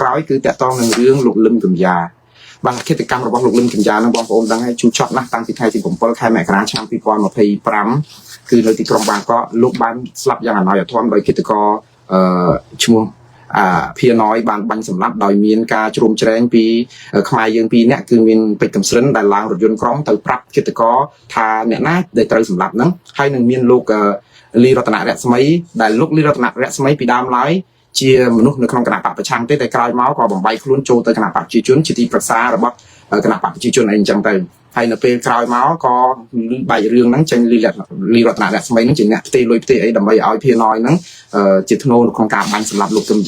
ក្រោយគឺតកតងនឹងរឿងលោកលឹមកំយ៉ាបាទកិច្ចកម្មរបស់លោកលឹមកំយ៉ានឹងបងប្អូនដឹងហើយជួបចត់ណាស់តាំងពីថ្ងៃទី7ខែមករាឆ្នាំ2025គឺនៅទីក្រុងបាងកកលោកបានស្លាប់យ៉ាងអណោយអធមដោយឃាតករឈ្មោះភីណយបានបាញ់សម្លាប់ដោយមានការជ្រោមជ្រែងពីខ្មែរយើងពីរនាក់គឺមានពេជ្រកំស្រិនដែលឡើងរថយន្តក្រុងទៅប្រាប់ឃាតករថាអ្នកណាដែលត្រូវសម្លាប់ហ្នឹងហើយនឹងមានលោកលីរតនៈរស្មីដែលលោកលីរតនៈរស្មីពីដើមឡើយជាមនុស្សនៅក្នុងគណៈបកប្រឆាំងទេតែក្រោយមកក៏បំបីខ្លួនចូលទៅគណៈបកប្រជាជនជាទីប្រឹក្សារបស់គណៈបកប្រជាជនអីអញ្ចឹងទៅហើយនៅពេលក្រោយមកក៏បែករឿងហ្នឹងចេញលីរតនៈរស្មីហ្នឹងជាអ្នកផ្ទេរលុយផ្ទេរអីដើម្បីឲ្យភីណយហ្នឹងជាធ្នូនៅក្នុងការបាញ់សម្លាប់លោកលឹម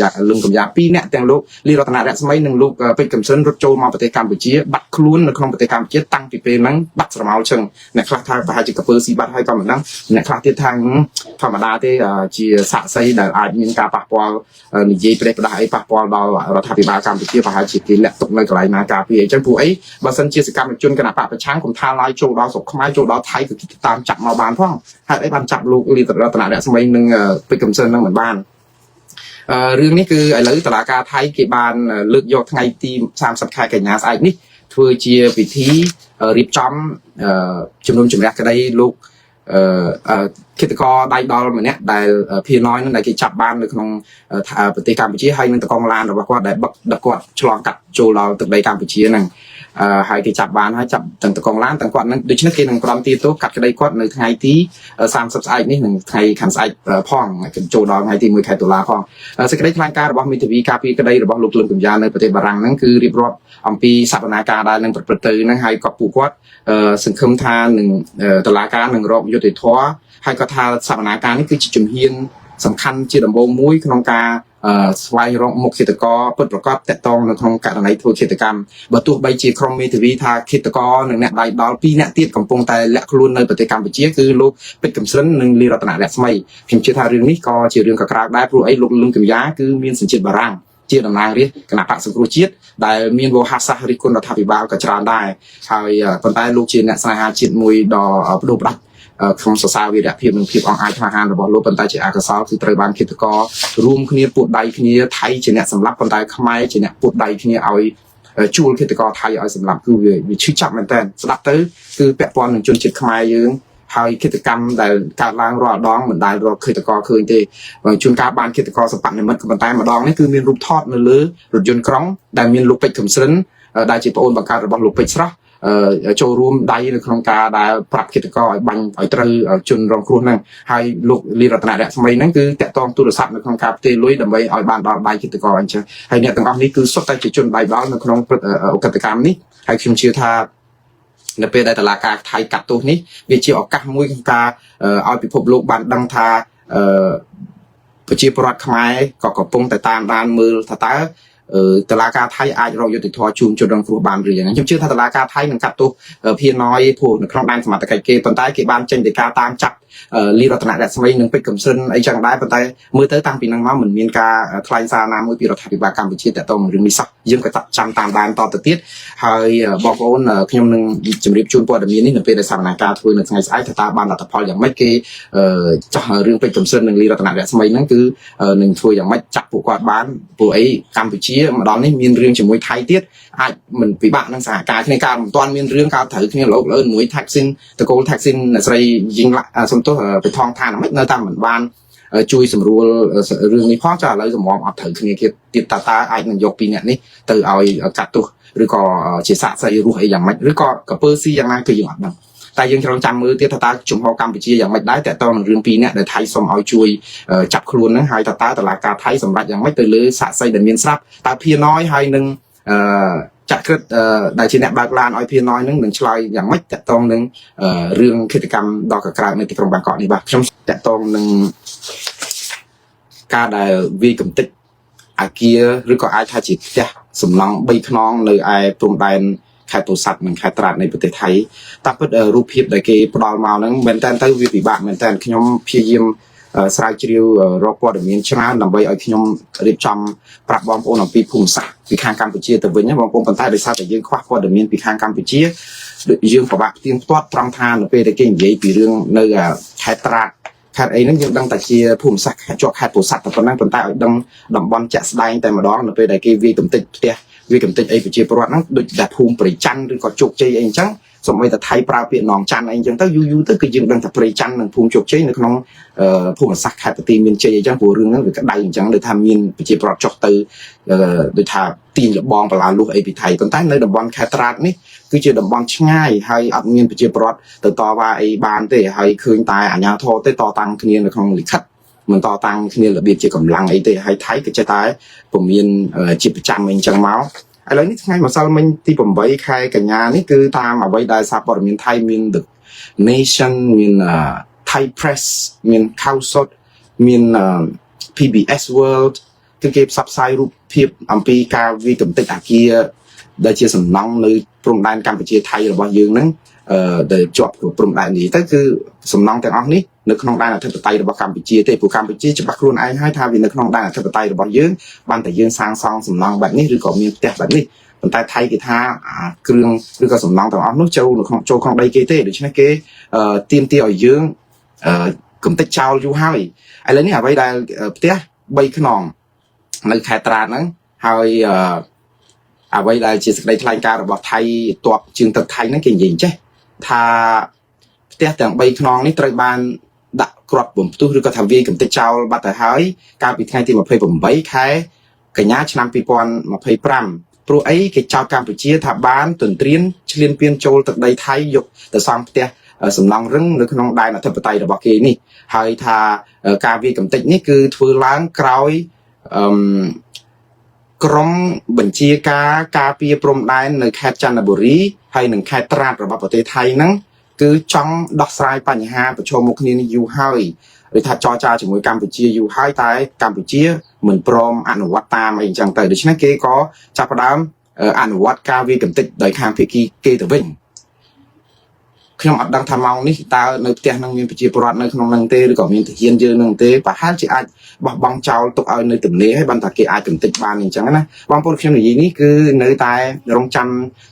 កំយ៉ាពីរអ្នកទាំងលោកលីរតនៈរស្មីនិងលោកពេជ្រកំសិនរត់ចូលមកប្រទេសកម្ពុជាបាត់ខ្លួននៅក្នុងប្រទេសកម្ពុជាតាំងពីពេលហ្នឹងបាត់ស្រមោលជឹងអ្នកខ្លះថាប្រហែលជាកពើស៊ីបាត់ហើយក៏មិនដឹងអ្នកខ្លះទៀតថាធម្មតាទេជាសាក់សីដែលអាចមានការប៉ះពាល់និយាយប្រេះផ្ដាស់អីប៉ះពាល់ដល់រដ្ឋាភិបាលកម្ពុជាប្រហែលជាគេលាក់ទុកនៅកន្លែងណាការពារអញ្ចឹងព្រោះអីបើសិនជាសកម្មជនគណៈបកប្រឆាំងកុំថាឡើយចូលដល់ស្រុកខ្មែរចូលដល់ថៃក៏គេតាមចាប់មកបានផងហេតុអីបានចាប់លោកលីរតនៈរស្មីនិងពេជ្រកំសិននឹងមិនបានរឿងនេះគឺឥឡូវតុលាការថៃគេបានលើកយកថ្ងៃទី30ខែកញ្ញាស្អែកនេះធ្វើជាពិធីរៀបចំជំនុំជម្រះក្តីលោកឃាតករដៃដល់ម្នាក់ដែលភីណយនឹងដែលគេចាប់បាននៅក្នុងប្រទេសកម្ពុជាហើយនឹងតកងឡានរបស់គាត់ដែលបឹកដឹកគាត់ឆ្លងកាត់ចូលដល់ទឹកដីកម្ពុជាហ្នឹងហើយគេចាប់បានហើយចាប់ទាំងតកងឡានទាំងគាត់នឹងដូច្នេះគេនឹងផ្ដំទីទោសកាត់ក្តីគាត់នៅថ្ងៃទី30ស្អែកនេះនឹងថ្ងៃខាងស្អែកផងចូលដល់ថ្ងៃទី1ខែតុលាផងសេចក្តីថ្លែងការណ៍របស់មេធាវីការពារក្តីរបស់លោកលឹមកំយ៉ានៅប្រទេសបារាំងហ្នឹងគឺរៀបរាប់អំពីសវនាការដែលនឹងប្រព្រឹត្តទៅហ្នឹងហើយក៏ពួកគាត់សង្ឃឹមថានឹងតុលាការនឹងរកយុត្តិធម៌ហើយក៏ថាសវនាការនេះគឺជាជំហានសំខាន់ជាដំបូងមួយក្នុងការស្វែងរកមុខឃាតករពិតប្រាកដតកតងនៅក្នុងករណីធ្វើឃាតកម្មបើទោះបីជាក្រុមមេធាវីថាឃាតករនិងអ្នកដៃដល់2អ្នកទៀតកំពុងតែលាក់ខ្លួននៅប្រទេសកម្ពុជាគឺលោកពេជ្រកំស្រិននិងលីរតនៈរស្មីខ្ញុំជឿថារឿងនេះក៏ជារឿងកក្រើកដែរព្រោះអីលោកលឹមកំយ៉ាគឺមានសញ្ជាតិបារាំងជាតំណាងរាស្ត្រគណៈបកសង្គ្រោះជាតិដែលមានវោហារសាស្ត្ររិះគន់រដ្ឋាភិបាលក៏ច្រើនដែរហើយប៉ុន្តែលោកជាអ្នកស្នេហាជាតិមួយដ៏ផ្ដួលផ្ដាច់ក្នុងសរសើរវីរភាពនិងភាពអង្អាចក្លាហានរបស់លោកប៉ុន្តែជាអកុសលគឺត្រូវបានឃាតកររួមគ្នាពួតដៃគ្នាថៃជាអ្នកសម្លាប់ប៉ុន្តែខ្មែរជាអ្នកពួតដៃគ្នាឲ្យជួលឃាតករថៃឲ្យសម្លាប់គឺវាឈឺចាប់មែនតើស្ដាប់ទៅគឺពាក់ព័ន្ធនឹងជនជាតិខ្មែរយើងហើយឃាតកម្មដែលកើតឡើងរាល់ដងមិនដែលរកឃាតករឃើញទេជួនកាលបានឃាតករសម្បត្តិនិមិត្តក៏ប៉ុន្តែម្ដងនេះគឺមានរូបថតនៅលើរថយន្តក្រុងដែលមានលោកពេជ្រកំស្រិនដែលជាប្អូនបង្កើតរបស់លោកពេជ្រស្រស់ចូលរួមដៃនៅក្នុងការដែលប្រាប់ឃាតករឲ្យបាញ់ឲ្យត្រូវជនរងគ្រោះហ្នឹងហើយលោកលីរតនៈរស្មីហ្នឹងគឺតាក់ទងទូរស័ព្ទនៅក្នុងការផ្ទេរលុយដើម្បីឲ្យបានដល់ដៃឃាតករអញ្ចឹងហើយអ្នកទាំងអស់នេះគឺសុទ្ធតែជាជនដៃដល់នៅក្នុងអកតកម្មនេះហើយខ្ញុំជឿថានៅពេលដែលតុលាការថៃកាត់ទោសនេះវាជាឱកាសមួយក្នុងការឲ្យពិភពលោកបានដឹងថាប្រជាពលរដ្ឋខ្មែរក៏កំពុងតែតាមដានមើលថាតើតុលាការថៃអាចរកយុត្តិធម៌ជូនជនរងគ្រោះបានឬយ៉ាងណាខ្ញុំជឿថាតុលាការថៃនឹងកាត់ទោសភីណយព្រោះនៅក្នុងដែនសមត្ថកិច្ចគេប៉ុន្តែគេបានចេញពីការតាមចាប់លីរតនៈរស្មីនិងពេជ្រកំស្រិនអីចឹងដែរប៉ុន្តែមើលទៅតាំងពីហ្នឹងមកមិនមានការថ្លែងសារណាមួយពីរដ្ឋាភិបាលកម្ពុជាទាក់ទងនឹងរឿងនេះសោះយើងក៏ចាំតាមដានតទៅទៀតហើយបងប្អូនខ្ញុំនឹងជម្រាបជូនព័ត៌មាននេះនៅពេលដែលសវនាការធ្វើនៅថ្ងៃស្អែកថាតើបានលទ្ធផលយ៉ាងម៉េចគេចាស់រឿងពេជ្រកំស្រិននិងលីរតនៈរស្មីហ្នឹងគឺនឹងធ្វើយ៉ាងម៉េចចាក់ពួកគាត់បានព្រោះអីកម្ពុជាម្ដងនេះមានរឿងជាមួយថៃទៀតអាចមិនពិបាកនឹងសហការគ្នាការមិនទាន់មានរឿងការត្រូវគ្នាលោកលើមួយ Thaksin តកូល Thaksin ស្រីយីងសំទោសបេថងឋានមិននៅតាមមិនបានជួយសម្រួលរឿងនេះផងចាឥឡូវសម្រាប់អត់ត្រូវគ្នាទៀតតើអាចនឹងយកពីអ្នកនេះទៅឲ្យកាត់ទោសឬក៏ជាសាកសីរស់អីយ៉ាងម៉េចឬក៏កពើស៊ីយ៉ាងណាគឺយើងអត់ដឹងតែយើងត្រូវចាំមើលទៀតថាតើជំហរកម្ពុជាយ៉ាងម៉េចដែរតើតើនឹងរឿងពីរអ្នកដែលថៃសុំឲ្យជួយចាប់ខ្លួនហ្នឹងហើយតើតុលាការថៃសម្រេចយ៉ាងម៉េចទៅលើសាកសីដែលមានស្រាប់តើភីណយហើយនឹងចាក់ក្រឹតដែលជាអ្នកបើកឡានឲ្យភីណយនឹងឆ្លើយយ៉ាងម៉េចតកតងនឹងរឿងឃាតកម្មដ៏កក្រើកនៅទីក្រុងបាងកកនេះបាទខ្ញុំតកតងនឹងការដែលវាយកំទេចអាគារឬក៏អាចថាជាផ្ទះសំឡង3ខ្នងនៅឯព្រំដែនខេត្តពោធិ៍សាត់និងខេត្តត្រាតនៃប្រទេសថៃតាមពិតរូបភាពដែលគេផ្ដល់មកហ្នឹងមែនតើទៅវាពិបាកមែនតើខ្ញុំព្យាយាមស្រាវជ្រាវរកព័ត៌មានច្រើនដើម្បីឲ្យខ្ញុំរៀបចំប្រាប់បងប្អូនអំពីភូមិសាស្ត្រពីខាងកម្ពុជាទៅវិញបងប្អូនប៉ុន្តែដោយសារតែយើងខ្វះព័ត៌មានពីខាងកម្ពុជាយើងពិបាកផ្ទៀងផ្ទាត់ត្រង់ថានៅពេលដែលគេនិយាយពីរឿងនៅខេត្តត្រាត ខេត្តអីហ្នឹងយើងដឹងតែជាភូមិសាស្ត្រជាប់ខេត្តពោធិ៍សាត់តែប៉ុណ្ណឹងប៉ុន្តែឲ្យដឹងតំបន់ជាក់ស្ដែងតែម្ដងនៅពេលដែលគេវាយកំទេចផ្ទះវាយកំទេចអីប្រជាពលរដ្ឋហ្នឹងដូចតែភូមិព្រៃច័ន្ទឬក៏ជោគជ័យអីអញ្ចឹងសូម្បីតែថៃប្រើពាក្យនងច័ន្ទអីអញ្ចឹងទៅយូរទៅគឺយើងដឹងថាព្រៃច័ន្ទនិងភូមិជោគជ័យនៅក្នុងភូមិសាស្ត្រខេត្តបន្ទាយមានជ័យអីចឹងព្រោះរឿងហ្នឹងវាក្តៅអញ្ចឹងដូចថាមានប្រជាពលរដ្ឋចុះទៅដូចថាទាញលបងបលាលុះអីពីថៃប៉ុន្តែនៅតំបន់ខេត្តត្រាតនេះគឺជាតំបន់ឆ្ងាយហើយអត់មានប្រជាពលរដ្ឋទៅតវ៉ាអីបានទេហើយឃើញតែអាជ្ញាធរទេតតាំងគ្នានៅក្នុងលិខិតមិនតតាំងគ្នារបៀបជាកម្លាំងអីទេហើយថៃក៏ចេះតែពុំមានជាប្រចាំអីចឹងមកឥឡូវនេះថ្ងៃម្សិលមិញទី8ខែកញ្ញានេះគឺតាមអ្វីដែលសារព័ត៌មានថៃមាន The Nation មាន Thai Press មាន Khawsot មាន PBS World គឺគេផ្សព្វផ្សាយរូបភាពអំពីការវាយកំទេចអគារដែលជាសំណង់នៅព្រំដែនកម្ពុជាថៃរបស់យើងហ្នឹងដែលជាប់ព្រំដែននេះទៅគឺសំណង់ទាំងអស់នេះនៅក្នុងដែនអធិបតេយ្យរបស់កម្ពុជាទេព្រោះកម្ពុជាច្បាស់ខ្លួនឯងហើយថាវានៅក្នុងដែនអធិបតេយ្យរបស់យើងបានតែយើងសាងសង់សំណង់បែបនេះឬក៏មានផ្ទះបែបនេះប៉ុន្តែថៃគេថាគ្រឿងឬក៏សំណង់ទាំងអស់នោះចូលក្នុងដីគេទេដូច្នេះគេទាមទារឲ្យយើងកំទេចចោលយូរហើយឥឡូវនេះអ្វីដែលផ្ទះ3ខ្នងនៅខេត្តត្រាតហ្នឹងហើយអ្វីដែលជាសេចក្តីថ្លែងការណ៍របស់ថៃទ័ពជើងទឹកថៃហ្នឹងគេនិយាយចេះថាផ្ទះទាំង3ខ្នងនេះត្រូវបានដាក់គ្រាប់បំផ្ទុះឬក៏ថាវាយកំទេចចោលបាត់ទៅហើយកាលពីថ្ងៃទី28ខែកញ្ញាឆ្នាំ2025ព្រោះអីគេចោទកម្ពុជាថាបានទន្ទ្រានឈ្លានពានចូលទឹកដីថៃយកទៅសង់ផ្ទះសំណង់រឹងនៅក្នុងដែនអធិបតេយ្យរបស់គេនេះហើយថាការវាយកំទេចនេះគឺធ្វើឡើងក្រោយក្រុមបញ្ជាការពារព្រំដែននៅខេត្តចន្ទបុរីហើយនិងខេត្តត្រាតរបស់ប្រទេសថៃហ្នឹងគឺចង់ដោះស្រាយបញ្ហាប្រឈមមុខគ្នានេះយូរហើយឬថាចរចាជាមួយកម្ពុជាយូរហើយតែកម្ពុជាមិនព្រមអនុវត្តតាមអីអញ្ចឹងទៅដូច្នេះគេក៏ចាប់ផ្ដើមអនុវត្តការវាយកំទេចដោយខាងភាគីគេទៅវិញខ្ញុំអត់ដឹងថាម៉ោងនេះតើនៅផ្ទះនឹងមានប្រជាពលរដ្ឋនៅក្នុងនឹងទេឬក៏មានទាហានយើងនឹងទេប្រហែលជាអាចបោះបង់ចោលទុកឲ្យនៅទំនេរហើយបានថាគេអាចកំទេចបានអញ្ចឹងណាបងប្អូនខ្ញុំនិយាយនេះគឺនៅតែរងចាំ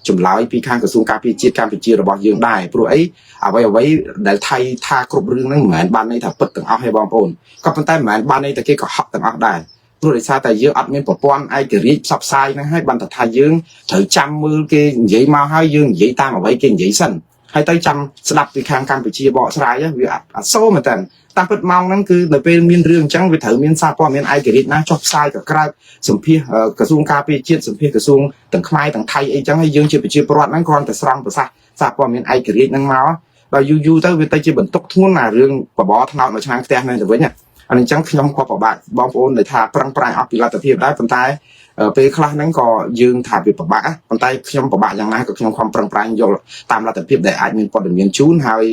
ចម្លើយពីខាងក្រសួងការពារជាតិកម្ពុជារបស់យើងដែរព្រោះអីអ្វីដែលថៃថាគ្រប់រឿងហ្នឹងមិនមែនបានន័យថាពិតទាំងអស់ទេបងប្អូនក៏ប៉ុន្តែមិនមែនបានន័យថាគេកុហកទាំងអស់ដែរព្រោះដោយសារតែយើងអត់មានប្រព័ន្ធឯករាជ្យផ្សព្វផ្សាយហ្នឹងហើយបានថាយើងត្រូវចាំមើលគេនិយាយមកហើយយើងនិយាយតាមអ្វីគេនិយាយសិនហើយទៅចាំស្ដាប់ពីខាងកម្ពុជាបកស្រាយវាអត់សូមែនតើតាមពិតម៉ោងហ្នឹងគឺនៅពេលមានរឿងអញ្ចឹងវាត្រូវមានសារព័ត៌មានឯករាជ្យណាចុះផ្សាយក៏ក្រៅសម្ភារក្រសួងការពារជាតិសម្ភារក្រសួងទាំងខ្មែរទាំងថៃអីចឹងហើយយើងជាប្រជាពលរដ្ឋហ្នឹងគ្រាន់តែស្រង់ប្រសាសន៍សារព័ត៌មានឯករាជ្យហ្នឹងមកដល់យូរទៅវាទៅជាបន្ទុកធ្ងន់ណារឿងបបរថ្នោតនៅឆ្នាំផ្ទះហ្នឹងទៅវិញអញ្ចឹងខ្ញុំក៏ពិបាកបងប្អូនដែលថាប្រឹងប្រែងអស់ពីលទ្ធភាពដែរប៉ុន្តែពេលខ្លះហ្នឹងក៏យើងថាវាពិបាកប៉ុន្តែខ្ញុំពិបាកយ៉ាងណាក៏ខ្ញុំខំប្រឹងប្រែងយល់តាមលទ្ធភាពដែលអាចមានព័ត៌មានជូនហើយ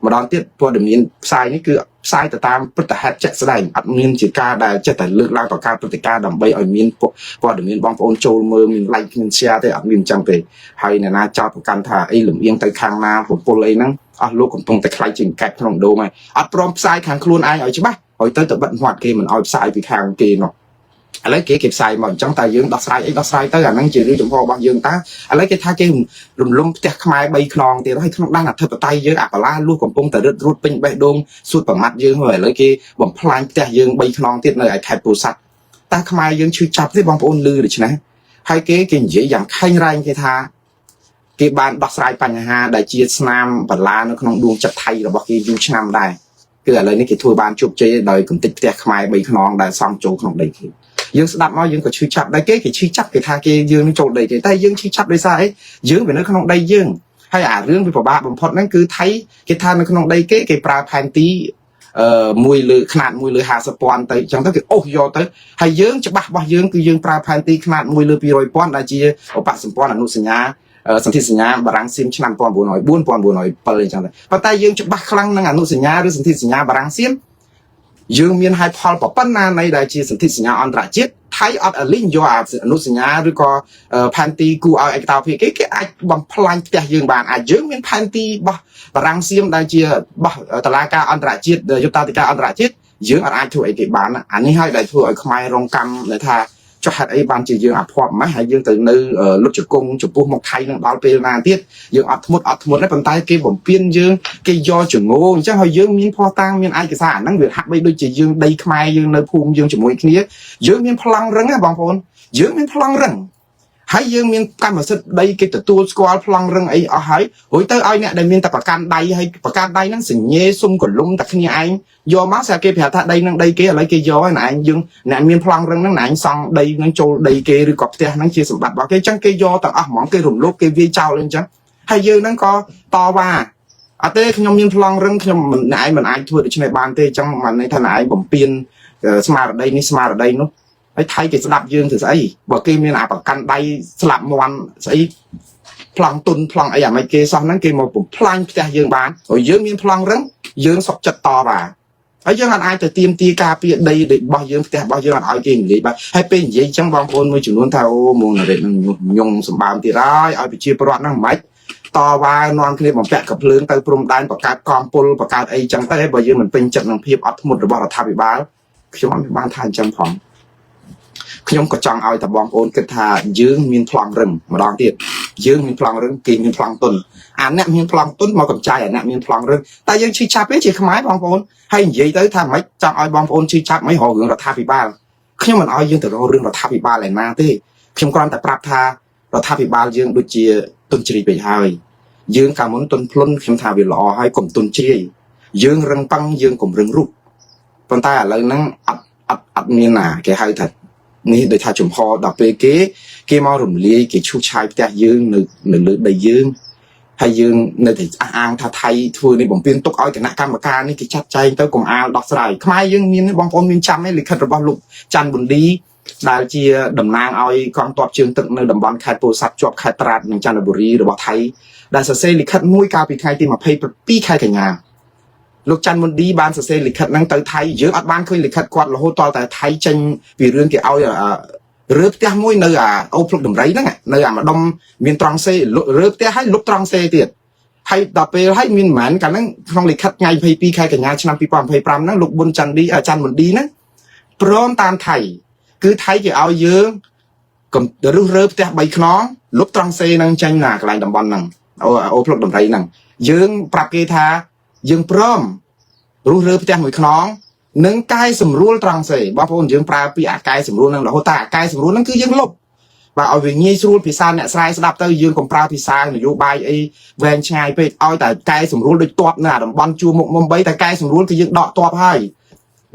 ម្ដងទៀតព័ត៌មានផ្សាយនេះគឺផ្សាយទៅតាមព្រឹត្តិហេតុជាក់ស្ដែងអត់មានជាការដែលចិត្តតែលើកឡើងបង្កើតព្រឹត្តិការណ៍ដើម្បីឲ្យមានព័ត៌មានបងប្អូនចូលមើលមាន like មាន share ទេអត់មានអញ្ចឹងទេហើយអ្នកណាចោទប្រកាន់ថាអីលំអៀងទៅខាងណាពពលអីហ្នឹងអស់លោកកំពុងតែខ្លាចជាងកែបក្នុងដូងហើយអត់ព្រមផ្សាយខាងខ្លួនឯងឲ្យច្បាស់ហើយទៅបិទមាត់គេមិនឲ្យផ្សាយពីខាងគេនោះឥឡូវគេផ្សាយមកអញ្ចឹងតែយើងដោះស្រាយអីដោះស្រាយទៅអាហ្នឹងជារឿងចំហរបស់យើងតើឥឡូវគេថាគេរំលំផ្ទះខ្មែរ3ខ្នងទៀតហើយក្នុងដែនអធិបតេយ្យយើងអាកាឡាលួសកំពុងតែរឹតរួតពេញបេះដូងសួតប្រមាត់យើងហើយឥឡូវគេបំផ្លាញផ្ទះយើង3ខ្នងទៀតនៅឯខេត្តពោធិ៍សាត់តើខ្មែរយើងឈឺចាប់ទេបងប្អូនឮដូច្នេះហើយគេនិយាយយ៉ាងខេងរែងគេថាគេបានដោះស្រាយបញ្ហាដែលជាស្នាមបលានៅក្នុងដួងចិត្តថៃរបស់គេយូរឆ្នាំដែរគឺឥឡូវនេះគេធ្វើបានជោគជ័យដោយកំទេចផ្ទះខ្មែរ3ខ្នងដែលសង់ចូលក្នុងដីគេយើងស្ដាប់មកយើងក៏ឈឺចាប់ដែរគេឈឺចាប់គេថាគេយើងនឹងចូលដីគេតែយើងឈឺចាប់ដោយសារអីយើងវានៅក្នុងដីយើងហើយអារឿងវាពិបាកបំផុតហ្នឹងគឺថៃគេថានៅក្នុងដីគេប្រើផែនទីមួយលើຂະຫນាត1លើ50,000ទៅអញ្ចឹងទៅគេអូសយកទៅហើយយើងច្បាស់របស់យើងគឺយើងប្រើផែនទីຂະຫນាត1លើ200,000ដែលជាឧបសម្ព័ន្ធអនុសញ្ញាសន្ធិសញ្ញាបារាំងសៀមឆ្នាំ1904 1907អញ្ចឹងទៅប៉ុន្តែយើងច្បាស់ខ្លាំងនឹងអនុសញ្ញាឬសន្ធិសញ្ញាបារាំងសៀមយើងមានហេតុផលប៉ុណ្ណានៃដែលជាសន្ធិសញ្ញាអន្តរជាតិថៃអត់អលីងយកអនុសញ្ញាឬក៏ផែនទីគូឲ្យឯកតោភាគីគេអាចបំផ្លាញផ្ទះយើងបានអាចយើងមានផែនទីរបស់បារាំងសៀមដែលជារបស់តុលាការអន្តរជាតិយុត្តាធិការអន្តរជាតិយើងអាចធ្វើអីគេបានអានេះហើយដែលធ្វើឲ្យខ្មែររងកម្មដែលថា cho hạt ấy ban chỉ dương áp phọp máy hay dương từ nơi lúc chụp cung chụp buông một thay năng đào về là tiết dương áp một đấy bàn tay kia bổn piên dương cái do chừng ngô chắc hơi dương miên pho tang miên ai cái xã năng việc hạt bây đôi chỉ dương đây khai dương nơi phum dương chụp mũi kia dương miên phăng răng á bong phôn dương miên phăng răng hay dương miên cam mà sức đây cái từ tua squat phăng răng ấy ở hay hồi tới ai nè đây miên tập can đây hay can đây nó sừng nhê sung còn lung tập như anh do má sao kia phải đây năng đây kia lấy kia do này anh dương nè miên phăng răng nó này xong đây nó trâu đây kia rồi cọp te nó chia sầm bạc vào cái trắng kia do tặng món kia rụng lốp kia vi trao lên chứ hay dương nó có to ba à tê nhom miên phăng răng nhom mình ai thua được trên này bàn tê trong mà này thằng này bẩm piên smart ở đây ni smart ở đây nóไอ้ไทยเกษตรยืนถือไอ้บอกเกมีหนาประกันใดสลับวันไอ้พลังตุนพลังไอ้อย่างไม่เกซ้อนนั้นเกมมาปุ่มพลังแต่ยืนบ้านโอ้ยยืนมีพลังเรื่องยืนสกจัดต่อบ่าไอ้ยังอันไอ้แต่เตรียมตีกาเปียดีเด็กบ่ยืนแต่บ่ยืนอันไอ้เก่งเลยบ่ให้เป็นยี่จังบางคนมือจุนนเท่ามูนอะไรนั่งยงสมบัติที่ร้ายเอาไปเชียร์ประวัตินั่งไหมต่อว่านอนคลิปผมแปะกับเพลิงเตาปรุงได้ประกาศกองปลประกาศไอ้จังแต่บ่ยืนเหมือนเป็นจัดนังเพียบอัดหมดหรือว่าเราทำไปบ้านคือว่าบ้านทานจังของขยมก็จังเอาแต่บองโอนกระทายืงมีพลังรึงมาลองเทียบยืงมีพลังรึงกินมีพลังต้นอันนี้มีพลังต้นมากับใจอันนี้มีพลังรึงแต่ยังชี้ชับไม่ชี้ขมายบองโอนให้ยัยtớiทำไม่จังเอาบองโอนชี้ชับไม่ห่อเรื่องรัฐพิบาลขยมมันเอายืงแต่เราเรื่องรัฐพิบาลอะไรมาที่ขยมกรแต่ปรับทารัฐพิบาลยืงดูเจียต้นจรีไปให้ยืงการมุนต้นพลุนขยมทาวิลอให้กลมต้นจรียืงรึงปังยืงกลมรึงรูปปัญตาอะไรนั่งอัดมีหนาแกให้ถัดนี่โดยทาจุมพอดับไปเก๋มาหลุ่มเลี้ยเก๋ชูชายแต่ยืงหนึ่งได้ยืงให้ยืงในที่อ่างทาไทยทัวร์ในบ่มเปลี่ยนตกอ้อยกับนักกรรมการนี่เก๋ชัดใจเต้ากลมอาดอกสลายขมายยืงมีในบางคนมีจำให้หรือขัดระบาดลุกจันบุญดีได้เชียดำนางอ้อยกองตอบเชิงตึกในดำบอลขายโปรสัตจวบขายตราดในจันทบุรีระบาดไทยได้เสหรือขัดมุ้ยกาปีไทยที่มาเพย์ปีไทยกันงานลูกจันบุญดีบ้านเสหรือขัดนั่งเตยไทยเยอะอัดบ้านเคยหรือขัดกวาดละโหตอแต่ไทยจังปีเรื่องเกี่ยวเอาเรือเตี้ยมวยเนื้อเอาพลุกดมไรนั่งเนื้อมาดมมีตรังเซเรือเตี้ยให้ลุกตรังเซเตียให้ต่อไปให้มีเหมือนกันนั่งคลองหลีคัดไงเพย์ปีใครกันงานชนะปีปอมเพย์ปรามนั่งลุกบนจันดีจันบุญดีนั่งพร้อมตามไทยคือไทยจะเอาเยอะกับเรือเตี้ยใบขน้องลุกตรังเซนั่งจังหนักลายดำบอลนั่งเอาพลุกดมไรนั่งยืงปรับเกธายืงพร้อมรู้เรือเตี้ยหวยขน้องนึ่งกายสมรู้ตรังเสบางคนยังปลาปีอากายสมรู้นั่งเราตากายสมรู้นั่นคือยังลบว่าเอาอย่างงี้สู้พิซซ่าเนี่ยสไลด์สลับเตอร์ยืนของปลาพิซซ่าหรือโยบายไอ้แหวนชายไปเอาแต่กายสมรู้โดยตัวน่ะดำบอลจูมุกมุมใบแต่กายสมรู้คือยังดอกตัวให้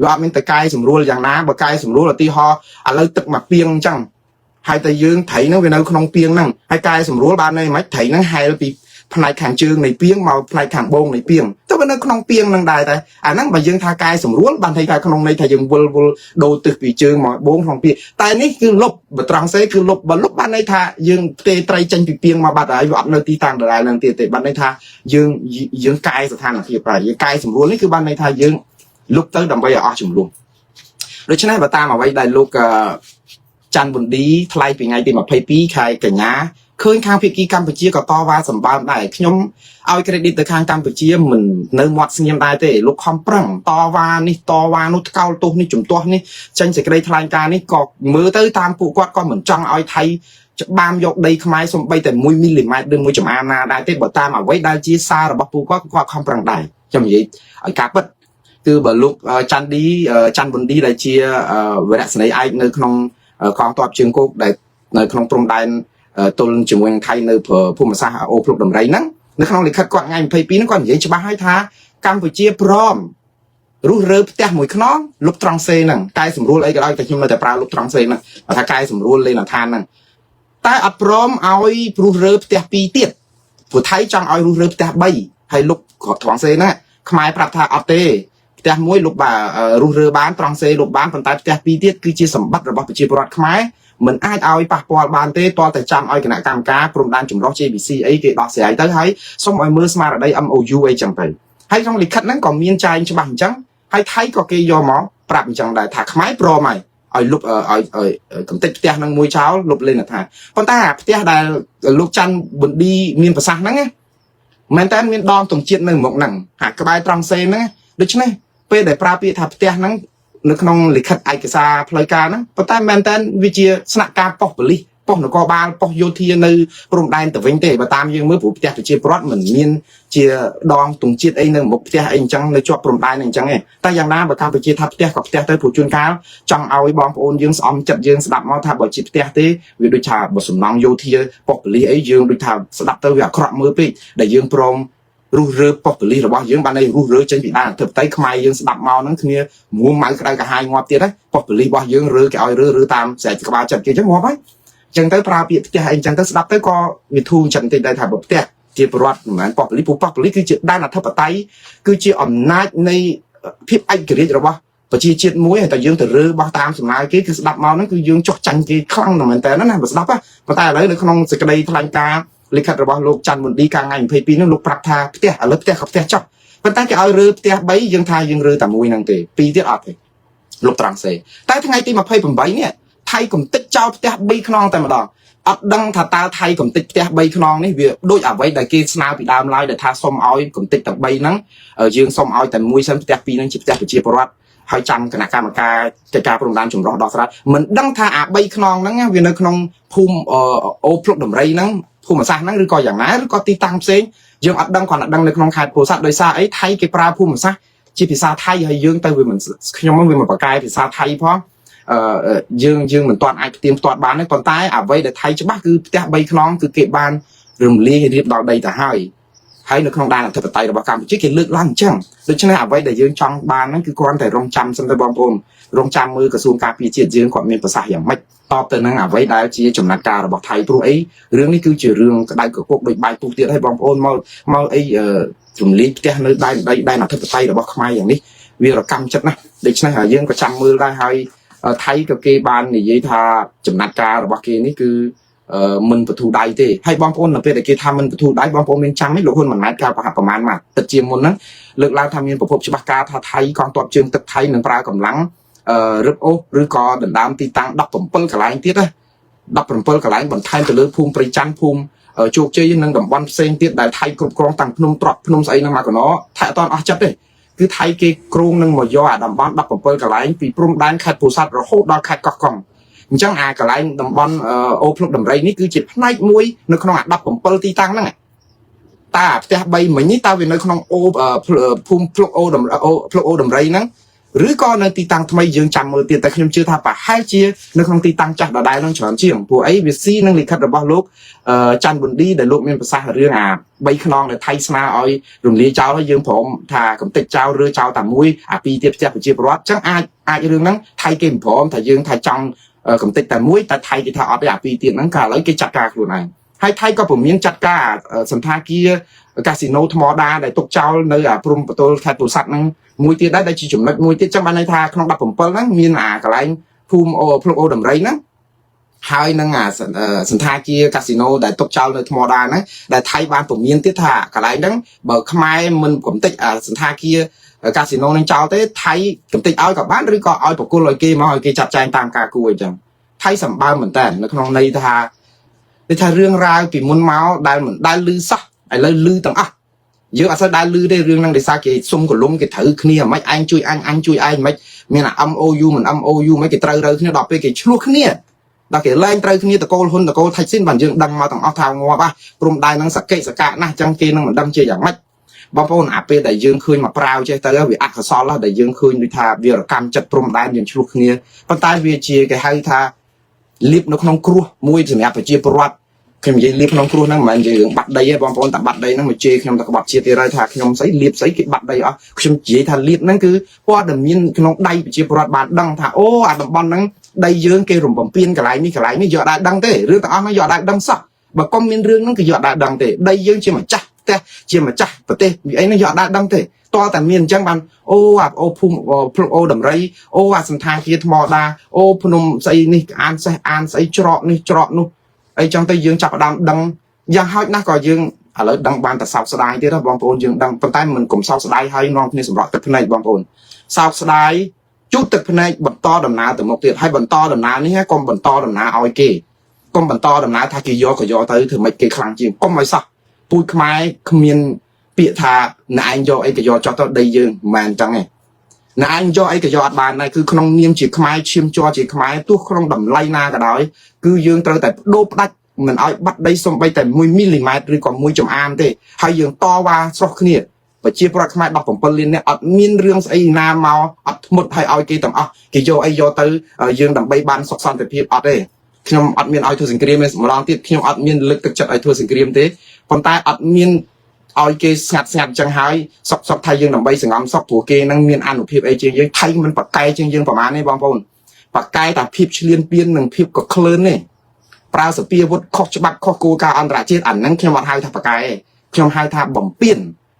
ว่ามันแต่กายสมรู้อย่างน้ำบ่กายสมรู้làตีฮออะไรตึกมาเปียงจังให้แต่ยืนไถนั่งไปในขนมเปียงนั่งให้กายสมรู้บ้านในไหมไถนั่งให้แล้วปีภายขังจืงในเปียงมาภายขังโบงในเปียงแต่วันนั้นขนมเปียงนั่งได้แต่นั่งมายังทากายสมรู้บ้านไทยกายขนมในไทยยังวลโดตึกปีจืงมาโบงขนมเปียงแต่นี่คือลบตรังเซคือลบบ้านในทายังเตะไตรจันปีเปียงมาบัดอะไรวัดในตีต่างใดๆนั่งเตะบ้านในทายังกายสถานที่ไปยังกายสมรู้นี่คือบ้านในทายังลุกเตอร์ดำไปอ่ะจุ่มลุงโดยฉะนั้นบัตตามาไว้ได้ลูกจันบุญดีทลายปีไงตีมาเพย์ปีใครกันยาเคยข้างพิกีกัมพูชีก็ต่อว่าสมบัติได้ขยมเอาเครดิตแต่ข้างกัมพูชีเหมือนเนื้อวัดเสียมได้แต่ลูกคอมปรังต่อว่านี่ต่อว่านุตเกาตุนี่จุ่มตัวนี่จันเสกได้ทลายการนี่ก็มือเตยตามปูกอดก็เหมือนจังเอาไทยจะบามยกได้ขมายสมไปแต่มวยมิลลิมาเดินมวยจมานาได้แต่บัตตามาไว้ได้จีซาระบบปูก็คอมปรังได้จำยี่ไอ้กาบดคือแบบลูกจันดีจันบุญดีได้เชียเวลาสมัยไอ้ในขนมของตอบเชิงกุกได้ในขนมปรุงได้ตัวจมูกไทยในผู้มาซาโอพลุกดำไรนั่งในขนมหลีคัดก่อนไงเพย์ปีนั่นก่อนยังจะมาให้ท้ากัมพูชีพร้อมรู้เรือเตะหมวยขน้องลุกตรังเซนั่งกายสมรู้อะไรก็ได้แต่ชิมเราแต่ปลาลุกตรังเซนั่งถ้ากายสมรู้เลยนะทานนั่งแต่อัดพร้อมเอารู้เรือเตะปีเตี้ยผู้ไทยจังเอารู้เรือเตะใบให้ลุกขอตรังเซนั่งขมายปรับทาอัดเตแต่มวยลูกบ่ารู้เรือบ้านตรังเซลูกบ้านคนตายแต่ปีเตี้ยคือจีสมบัติระบบจีบรอดขมายเหมือนไอ้เอาไอ้ปากปอลบานเต้ตัวแต่จำไอ้ขณะกรรมการกรมด้านจุ่มรอเจบีซีไอ้เกดอกเสียไอ้ตั้งให้ส่งไอ้มือสมาร์ทได้MOUไอ้จังไปให้trong lịch khấtนั้นก็มีใจฉบับจังให้ไทยก็เกยอมอปรับจังได้ถักไม้โปรใหม่ไอ้ลูกกำติดเตียนั่งมวยเช้าลูกเล่นนะท่าคนตาเตียได้ลูกจันบุญดีมีภาษานั่งไงแม้แต่มีดอมตรงเจียนหนึ่งหมกหนังหากกระบายตรังเซนั่งโดยเฉพาะไปได้ปราบปีถักเตียนั่ง នៅក្នុងលិខិតឯកសារផ្លូវការហ្នឹងប៉ុន្តែមែនតើវាជាស្នាក់ការប៉ុស្តិ៍ប៉ូលីសប៉ុស្តិ៍នគរបាលប៉ុស្តិ៍យោធានៅព្រំដែនទៅវិញទេបើតាមយើងមើលព្រោះផ្ទះប្រជាពលរដ្ឋមិនមានជាដងទងជាតិអីនៅមុខផ្ទះអីអញ្ចឹងនៅជាប់ព្រំដែនអញ្ចឹងទេតែយ៉ាងណាបើកម្ពុជាថាផ្ទះក៏ផ្ទះទៅព្រោះជួនកាលចង់ឲ្យបងប្អូនយើងស្អំចិត្តយើងស្ដាប់មកថាបើជាផ្ទះទេវាដូចថាបើសំណង់យោធាប៉ុស្តិ៍ប៉ូលីសអីយើងដូចថាស្ដាប់ទៅវាអាក្រក់មើលពេកដែលយើងព្រមរុះរើប៉ុស្តិ៍ប៉ូលីសរបស់យើងបានឲ្យរុះរើចេញពីដែនអធិបតេយ្យខ្មែរយើងស្ដាប់មកហ្នឹងគ្នាមួម៉ៅក្តៅកាហាយងាប់ទៀតហ្នឹងប៉ុស្តិ៍ប៉ូលីសរបស់យើងរើគេឲ្យរើតាមស្រែកក្បាលចិត្តគេអញ្ចឹងងាប់ហើយអញ្ចឹងទៅប្រើពាក្យផ្ទះអីអញ្ចឹងទៅស្ដាប់ទៅក៏វាធូរអញ្ចឹងតិចដែរថាបើផ្ទះជាប្រវត្តិមិនមែនប៉ុស្តិ៍ប៉ូលីសប៉ុស្តិ៍ប៉ូលីសគឺជាដែនអធិបតេយ្យគឺជាអំណាចនៃភាពឯករាជ្យរបស់ប្រជាជាតិមួយតែយើងទៅរើបោះតាមសំណើគេគឺស្ដាប់មកហ្នឹងគឺយើងចោះចាញ់គេខ្លាំងមែនតើណាបើស្ដាប់ប៉ុន្តែឥឡូវនៅក្នុងសេចក្តីថ្លែងការណ៍លិខិតរបស់លោកច័ន្ទមុនឌីកាលថ្ងៃ22នោះលោកប្រាប់ថាផ្ទះឥឡូវផ្ទះក៏ផ្ទះចុះប៉ុន្តែគេឲ្យរើផ្ទះ3យើងថាយើងរើតែមួយហ្នឹងទេ2ទៀតអត់ទេលោកត្រង់សេតែថ្ងៃទី28នេះថៃកំទេចចោលផ្ទះ3ខ្នងតែម្ដងអត់ដឹងថាតើថៃកំទេចផ្ទះ3ខ្នងនេះវាដូចអ្វីដែលគេស្នើពីដើមឡើយដែលថាសុំឲ្យកំទេចតែ3ហ្នឹងយើងសុំឲ្យតែមួយសិនផ្ទះ2ហ្នឹងជាផ្ទះប្រជាពលរដ្ឋហើយចាំគណៈកម្មការកិច្ចការព្រំដែនចម្រុះដោះស្រាយមិនដឹងថាអា3ខ្នងហ្នឹងវានៅក្នុងភូមិអូភ្លុកដំរីហ្នឹងភូមិសាស្ត្រហ្នឹងឬក៏យ៉ាងណាឬក៏ទីតាំងផ្សេងយើងអត់ដឹងគ្រាន់តែដឹងនៅក្នុងខេត្តពោធិ៍សាត់ដោយសារអីថៃគេប្រើភូមិសាស្ត្រជាភាសាថៃហើយយើងទៅវាមិនខ្ញុំវាមិនបកកែភាសាថៃផងយើងមិនទាន់អាចផ្ទៀងផ្ទាត់បានទេប៉ុន្តែអ្វីដែលថៃច្បាស់គឺផ្ទះ3ខ្នងគឺគេបានរំលាយរៀបដល់ដីទៅហើយនៅក្នុងដែនអធិបតេយ្យរបស់កម្ពុជាគេលើកឡើងអញ្ចឹងដូច្នេះអ្វីដែលយើងចង់បានហ្នឹងគឺគ្រាន់តែរងចាំសិនទៅបងប្អូនរងចាំមើលក្រសួងការពារជាតិយើងគាត់មានប្រសាសន៍យ៉ាងម៉េចតបទៅនឹងអ្វីដែលជាចំណាត់ការរបស់ថៃព្រោះអីរឿងនេះគឺជារឿងក្តៅកគុកដូចបាយពុះទៀតហើយបងប្អូនមកអីរំលាយផ្ទះនៅដែនអធិបតេយ្យរបស់ខ្មែរយ៉ាងនេះវារកម្មចិត្តណាស់ដូច្នេះយើងក៏ចាំមើលដែរហើយថៃក៏គេបាននិយាយថាចំណាត់ការរបស់គេនេះគឺមិនបធូរដៃទេហើយបងប្អូននៅពេលដែលគេថាមិនបធូរដៃបងប្អូនមានចាំទេលោកហ៊ុនម៉ាណែតកាលប្រហែលម៉ាត់ទឹកជាមុនហ្នឹងលើកឡើងថាមានប្រភពច្បាស់ការថាថៃកងទ័ពជើងទឹកថៃនឹងប្រើកម្លាំងរឹបអូសឬក៏ដណ្ដើមទីតាំង17កន្លែងទៀតណា17កន្លែងបន្ថែមទៅលើភូមិព្រៃច័ន្ទភូមិជោគជ័យនិងតំបន់ផ្សេងទៀតដែលថៃគ្រប់គ្រងតាំងភ្នំត្រកភ្នំស្អីនឹងមកកណោថៃអត់ទាន់អស់ចិត្តទេគឺថៃគេគ្រោងនឹងមកយកអាតំបន់17កន្លែងពីព្រំដែនខេត្តពោធិ៍សាត់រហូតដល់ខេត្តកោះកុងអញ្ចឹងអាកន្លែងតំបន់អូភ្លុកដំរីនេះគឺជាផ្នែកមួយនៅក្នុងអា17ទីតាំងហ្នឹងតើផ្ទះ3មិញនេះតើវានៅក្នុងអូភូមិភ្លុកអូដំរីហ្នឹងឬក៏នៅទីតាំងថ្មីយើងចាំមើលទៀតតែខ្ញុំជឿថាប្រហែលជានៅក្នុងទីតាំងចាស់ដដែលនឹងច្រើនជាងព្រោះអីវាស៊ីនឹងលិខិតរបស់លោកច័ន្ទប៊ុនឌីដែលលោកមានប្រសាសន៍រឿងអា3ខ្នងដែលថៃស្នើឲ្យរំលាយចោលហើយយើងព្រមថាកំទេចចោលឬចោលតែមួយអា2ទៀតផ្ទះប្រជាពលរដ្ឋអញ្ចឹងអាចរឿងហ្នឹងថៃគេមិនព្រមថាយើងថាចង់កំទេចតែមួយតែថៃគេថាអត់ទេអា2ទៀតហ្នឹងក៏ឥឡូវគេចាត់ការខ្លួនឯងហើយថៃក៏ពុំមានចាត់ការសន្តាគារកាស៊ីណូថ្មដាដែលទុកចោលនៅអាព្រំប្រទល់ខេត្តពោធិ៍សាត់ហ្នឹងមួយទៀតដែរដែលជាចំណុចមួយទៀតចឹងបានន័យថាក្នុង17ហ្នឹងមានអាកន្លែងភូមិភ្លុកអូដំរីហ្នឹងហើយនឹងអាសន្តាគារកាស៊ីណូដែលទុកចោលនៅថ្មដាហ្នឹងដែលថៃបានពមៀនទៀតថាកន្លែងហ្នឹងបើខ្មែរមិនកំទេចអាសន្តាគារកាស៊ីណូនឹងចោលទេថៃកំទេចឲ្យក៏បានឬក៏ឲ្យប្រគល់ឲ្យគេមកឲ្យគេចាត់ចែងតាមការគួរអញ្ចឹងថៃសម្បើមមែនតើនៅក្នុងន័យថារឿងរ៉ាវពីមុនមកដែលមិនដែលឮសោះឥឡូវឮទាំងអស់យើងអត់សូវដែលឮទេរឿងហ្នឹងដោយសារគេសុំកលុំគេត្រូវគ្នាមិនឯងជួយអញជួយឯងមិនមានអា MOU មិន MOU មិនគេត្រូវរើគ្នាដល់ពេលគេឆ្លោះគ្នាដល់គេលែងត្រូវគ្នាតកូលហ៊ុនតកូលថៃស៊ីនបានយើងដឹងមកទាំងអស់ថាងាប់ព្រំដែនហ្នឹងសកេសកាណាស់អញ្ចឹងគេនឹងមិនដឹងជាយ៉ាងម៉េចបងប្អូនអាពេលដែលយើងឃើញមកប្រាវចេះទៅវាអកុសលដែលយើងឃើញដូចថាវារកម្មចិត្តព្រំដែនយើងឆ្លោះគ្នាប៉ុន្តែវាជាគេហៅថាលៀបនៅក្នុងគ្រោះមួយសម្រាប់ប្រជាពលរដ្ឋខ្ញុំនិយាយលៀបក្នុងគ្រោះហ្នឹងមិនមែននិយាយរឿងបាត់ដីទេបងប្អូនតែបាត់ដីហ្នឹងមកជេរខ្ញុំតែក្បត់ជាតិទៀតហើយថាខ្ញុំស្អីលៀបស្អីគេបាត់ដីអស់ខ្ញុំនិយាយថាលៀបហ្នឹងគឺព័ត៌មានក្នុងដៃប្រជាពលរដ្ឋបានដឹងថាអូអាតំបន់ហ្នឹងដីយើងគេរំបំពេញកន្លែងនេះយកដែរដឹងទេរឿងទាំងអស់ហ្នឹងយកដែរដឹងសោះបើកុំមានរឿងហ្នឹងគឺយកដែរដឹងទេដីយើងជាម្ចាស់ផ្ទះជាម្ចាស់ប្រទេសវាអីហ្នឹងយកដែរដឹងទេតើតែមានអញ្ចឹងបានអូអាភូមិភ្លុកអូដំរីអូអាសន្តាគារថ្មដាអូភ្នំស្អីនេះអានសេះអានស្អីច្រកនេះច្រកនោះអីចឹងទៅយើងចាប់ផ្ដើមដឹងយ៉ាងហោចណាស់ក៏យើងឥឡូវដឹងបានតែសោកស្ដាយទៀតបងប្អូនយើងដឹងប៉ុន្តែមិនកុំសោកស្ដាយហើយនាំគ្នាសម្រក់ទឹកភ្នែកបងប្អូនសោកស្ដាយជូតទឹកភ្នែកបន្តដំណើរទៅមុខទៀតហើយបន្តដំណើរនេះកុំបន្តដំណើរឲ្យគេកុំបន្តដំណើរថាគេយកក៏យកទៅធ្វើម៉េចគេខ្លាំងជាងកុំឲ្យសោះពូជខ្មែរគ្មានពាក្យថាណែឯងយកអីក៏យកចោះទៅដីយើងមិនមែនអញ្ចឹងទេ ណាអញយកអីក៏យកអត់បានដែរគឺក្នុងនាមជាខ្មែរឈាមជ័រជាខ្មែរទោះក្នុងតម្លៃណាក៏ដោយគឺយើងត្រូវតែបដូរផ្ដាច់មិនឲ្យបាត់ដីសំបីតែ1 មីលីម៉ែត្រឬក៏1 ចំអានទេហើយយើងតវ៉ាស្រោះគ្នាប្រជាប្រដ្ឋខ្មែរ17 លាននាក់អត់មានរឿងស្អីណាមកអត់ធ្មត់ឲ្យគេទាំងអស់គេយកអីយកទៅយើងដើម្បីបានសុខសន្តិភាពអត់ទេខ្ញុំអត់មានឲ្យធ្វើសង្គ្រាមទេម្ដងទៀតខ្ញុំអត់មានលើកទឹកចិត្តឲ្យធ្វើសង្គ្រាមទេប៉ុន្តែអត់មានឲ្យគេស្ងាត់អញ្ចឹងហើយសុកថៃយើងដើម្បីសង្ងំសុកព្រោះគេនឹងមានអានុភាពអីជាងយើងថៃមិនបកកែជាងយើងប្រហែលទេបងប្អូនបកកែតែភាពឆ្លៀនពៀននិងភាពកក្លឿនទេប្រើសពាវុធខុសច្បាប់ខុសគោលការណ៍អន្តរជាតិអាហ្នឹងខ្ញុំអត់ហៅថាបកកែទេខ្ញុំហៅថាបំពេញ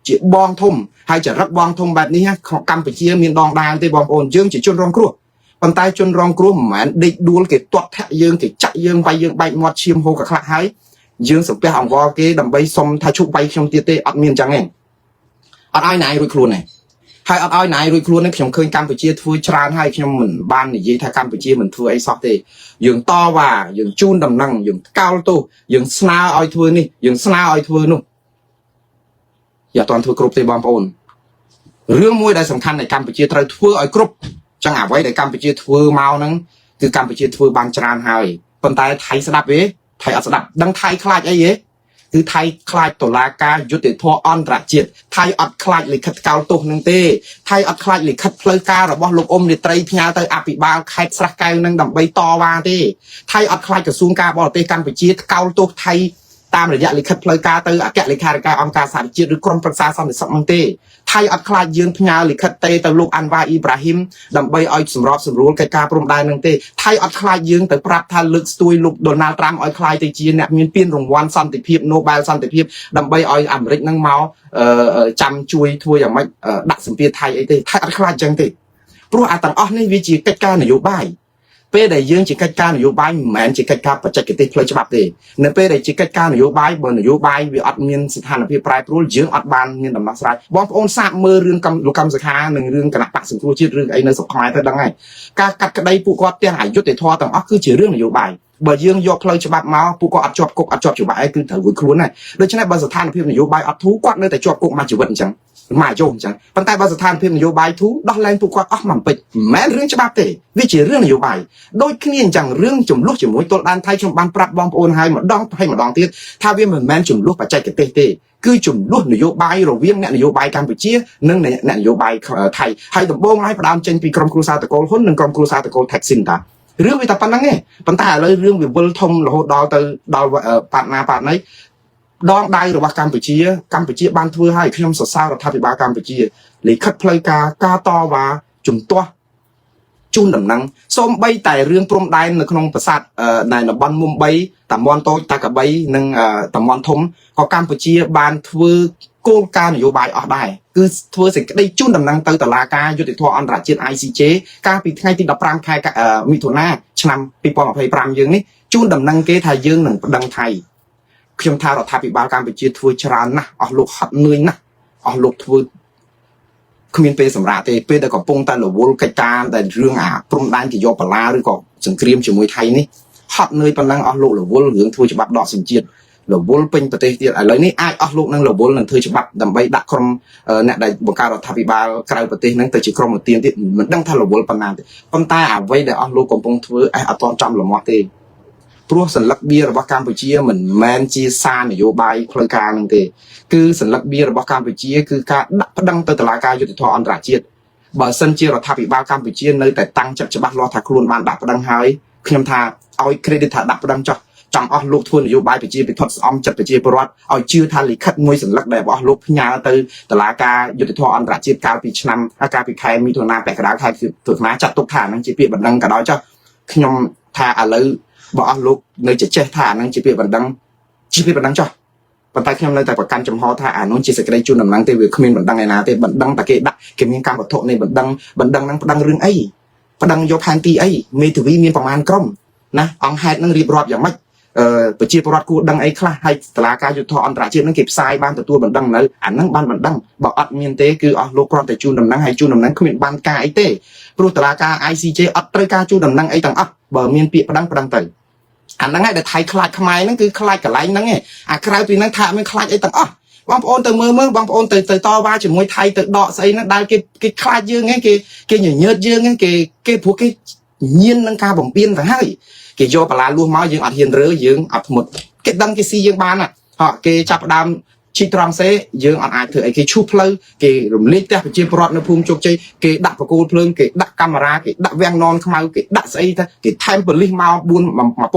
ជាបងធំហើយចរិតបងធំបែបនេះកម្ពុជាមានដងដាលទេបងប្អូនយើងជាជនរងគ្រោះប៉ុន្តែជនរងគ្រោះមិនមែនដេកដួលគេទាត់ធាក់យើងគេចាក់យើងបាយយើងបែកមាត់ឈាមហូរកខ្លះហើយយើងសំពះអង្វរគេដើម្បីសុំថាជប់បាយខ្ញុំទៀតទេអត់មានអញ្ចឹងទេអត់ឲ្យណៃរួចខ្លួនទេហើយអត់ឲ្យណៃរួចខ្លួននេះខ្ញុំឃើញកម្ពុជាធ្វើច្រើនហើយខ្ញុំមិនបាននិយាយថាកម្ពុជាមិនធ្វើអីសោះទេយើងតវ៉ាយើងជូនដំណឹងយើងកោលទោសយើងស្នើឲ្យធ្វើនេះយើងស្នើឲ្យធ្វើនោះอย่าតន់ធ្វើគ្រប់ទេបងប្អូនរឿងមួយដែលសំខាន់ដែលកម្ពុជាត្រូវធ្វើឲ្យគ្រប់ចឹងអ្វីដែលកម្ពុជាធ្វើមកហ្នឹងគឺកម្ពុជាធ្វើបានច្រើនហើយប៉ុន្តែថៃស្ដាប់ទេថៃអត់ស្ដាប់ដឹងថៃខ្លាចអីទេគឺថៃខ្លាចតុលាការយុត្តិធម៌អន្តរជាតិថៃអត់ខ្លាចលិខិតកោលទោសនឹងទេថៃអត់ខ្លាចលិខិតផ្លូវការរបស់លោកអ៊ុំរាត្រីផ្ញើទៅអភិបាលខេត្តស្រះកែវនឹងដើម្បីតវ៉ាទេថៃអត់ខ្លាចក្រសួងការបរទេសកម្ពុជាកោលទោសថៃតាមរយៈលិខិតផ្លូវការទៅអគ្គលេខាធិការអង្គការសហជាតិឬក្រុមប្រឹក្សាសន្តិសុខនឹងទេថៃអត់ខ្លាចយើងផ្ញើលិខិតទេទៅលោកអាន់វ៉ាអ៊ីប្រាហ៊ីមដើម្បីឲ្យសម្របសម្រួលកិច្ចការព្រំដែននឹងទេថៃអត់ខ្លាចយើងទៅប្រាប់ថាលើកស្ទួយលោកដូណាល់ត្រាំឲ្យខ្លាយទៅជាអ្នកមានពានរង្វាន់សន្តិភាព Nobel សន្តិភាពដើម្បីឲ្យអាមេរិកនឹងមកចាំជួយធ្វើយ៉ាងម៉េចដាក់សម្ពាធថៃអីទេថៃអត់ខ្លាចចឹងទេព្រោះអាទាំងអស់នេះវាជាកិច្ចការនយោបាយពេលដែលយើងជាកិច្ចការនយោបាយមិនមែនជាកិច្ចការបច្ចេកទេសផ្លូវច្បាប់ទេនៅពេលដែលជាកិច្ចការនយោបាយបើនយោបាយវាអត់មានស្ថានភាពប្រែប្រួលយើងអត់បានមានដំណោះស្រាយបងប្អូនសាកមើលរឿងលោកកម្មសខានិងរឿងគណៈបកសង្គ្រោះជាតិរឿងអីនៅស្រុកខ្មែរទៅដឹងហើយការកាត់ក្តីពួកគាត់ទាំងអយុត្តិធម៌ទាំងអស់គឺជារឿងនយោបាយបើយើងយកផ្លូវច្បាប់មកពួកគាត់អត់ជាប់គុកអត់ជាប់ច្បាប់អីគឺត្រូវរួចខ្លួនហើយដូច្នេះបើស្ថានភាពនយោបាយអត់ធូរគាត់នៅតែជាប់គុកមួយជីវិតអញ្ចឹងមកយោអញ្ចឹងប៉ុន្តែបើស្ថានភាពនយោបាយធូរដោះលែងពួកគាត់អស់មកពេចមិនមែនរឿងច្បាប់ទេវាជារឿងនយោបាយដូចគ្នាអញ្ចឹងរឿងចំនួនជាមួយទល់ដែនថៃខ្ញុំបានប្រាប់បងប្អូនហើយម្ដងទៀតថាវាមិនមែនចំនួនបច្ចេកទេសទេគឺចំនួននយោបាយរវាងអ្នកនយោបាយកម្ពុជានិងអ្នកនយោបាយថៃហើយដំបូងហើយផ្ដើមចេញពីក្រុមគ្រួសារតកូលហ៊ុននិងក្រុមគ្រួសារតកូលថែកស៊ីនតារឿងវាតែប៉ុណ្្នឹងទេប៉ុន្តែឥឡូវរឿងវាវិលធំរហូតដល់ទៅដល់ប៉ាត់ណៃដងដៃរបស់កម្ពុជាបានធ្វើឲ្យខ្ញុំសរសើររដ្ឋាភិបាលកម្ពុជាលិខិតផ្លូវការតវ៉ាជំទាស់ជូនដំណឹងសូម្បីតែរឿងព្រំដែននៅក្នុងប្រាសាទនៅតំបន់មុំបីតាមន់តូចតាកបីនិងតាមន់ធំក៏កម្ពុជាបានធ្វើគោលការណ៍នយោបាយអស់ដែរគឺធ្វើសេចក្តីជូនដំណឹងទៅតុលាការយុត្តិធម៌អន្តរជាតិ ICJ កាលពីថ្ងៃទី15ខែមិថុនាឆ្នាំ2025យើងនេះជូនដំណឹងគេថាយើងនឹងប្តឹងថៃខ្ញុំថារដ្ឋាភិបាលកម្ពុជាធ្វើច្រើនណាស់អស់លោកហត់នឿយណាស់អស់លោកធ្វើគ្មានពេលសម្រាប់ទេពេលដែលកំពុងតែរវល់កិច្ចការតែរឿងអាព្រំដែនគេយកបលាឬក៏សង្គ្រាមជាមួយថៃនេះហត់នឿយប៉ុណ្ណឹងអស់លោករវល់រឿងធ្វើច្បាប់ដកសញ្ជាតិរវល់ពេញប្រទេសទៀតឥឡូវនេះអាចអស់លោកនឹងរវល់នឹងធ្វើច្បាប់ដើម្បីដាក់ក្រុមអ្នកដែលបង្កើតរដ្ឋាភិបាលក្រៅប្រទេសហ្នឹងទៅជាក្រុមឧទានទៀតមិនដឹងថារវល់ប៉ុណ្ណាទេប៉ុន្តែអ្វីដែលអស់លោកកំពុងធ្វើអត់ទាន់ចំលមាស់ទេព្រោះសញ្ញាបៀរបស់កម្ពុជាមិនមែនជាសារនយោបាយផ្លូវការនឹងទេគឺសញ្ញាបៀរបស់កម្ពុជាគឺការដាក់ប្តឹងទៅតុលាការយុត្តិធម៌អន្តរជាតិបើសិនជារដ្ឋាភិបាលកម្ពុជានៅតែតាំងចិត្តច្បាស់លាស់ថាខ្លួនបានដាក់ប្តឹងហើយខ្ញុំថាឲ្យ credit ថាដាក់ប្តឹងចុះចង់អស់លោកធ្វើនយោបាយប្រជាពិធដ្ឋស្អំចិត្តប្រជាពលរដ្ឋឲ្យជឿថាលិខិតមួយសញ្ញាដែលរបស់លោកផ្ញើទៅតុលាការយុត្តិធម៌អន្តរជាតិកាលពីខែមិថុនាកក្កដាខែតុលាចាត់ទុកថាហ្នឹងជាពាក្យបណ្ដឹងក៏ដោយចុះខ្ញុំថាឥឡូវបើអស់លោកនៅចេះថាអានឹងជាពាក្យបណ្ដឹងចុះប៉ុន្តែខ្ញុំនៅតែប្រកាន់ចំហថាអានោះជាសេចក្តីជូនដំណឹងទេវាគ្មានបណ្ដឹងឯណាទេបណ្ដឹងតែគេដាក់គេមានកម្មវត្ថុនៃបណ្ដឹងហ្នឹងបណ្ដឹងរឿងអីបណ្ដឹងយកផែនទីអីមេធាវីមានប្រមាណក្រុមណាអង្គហេតុនឹងរៀបរាប់យ៉ាងម៉េចប្រជាពលរដ្ឋគួរដឹងអីខ្លះហើយតុលាការយុត្តិធម៌អន្តរជាតិនឹងគេផ្សាយបានទទួលបណ្ដឹងនៅអានឹងបានបណ្ដឹងបើអត់មានទេគឺអស់លោកគ្រាន់តែជូនដំណឹងហើយជូនដំណឹងគ្មានបានការអីទេព្រោះតុលាការ ICJ អត់ត្រូវការជូនដំណឹងអីទាំងអស់បើមានពាក្យប្តឹងទៅអាហ្នឹងឯងដែលថៃខ្លាចខ្មែរហ្នឹងគឺខ្លាចកន្លែងហ្នឹងឯងអាក្រៅពីហ្នឹងថាអត់មានខ្លាចអីទាំងអស់ บางคนเติมมือบางคนเติมต่อว่าจะมวยไทยเติมดอกใส่นั่นได้cáiคลาดยื่นไงcái nhở nhớtยื่นไงcáiพวกcái nhiên năng ca bổng biên phải hay cái do bà la luôn máu dương ở hiền rớ dương ở một cái đăng cái si dương ban à họ cái chập đam chi tròn xe dương ở ai thử cái chụp lơ cái rụng lít ra chia bọt nó phun chụp chơi cái đặt vào cô phương cái đặt camera cái đặt vang non không mau cái đặt xây ta cái time bật linh mau buôn mà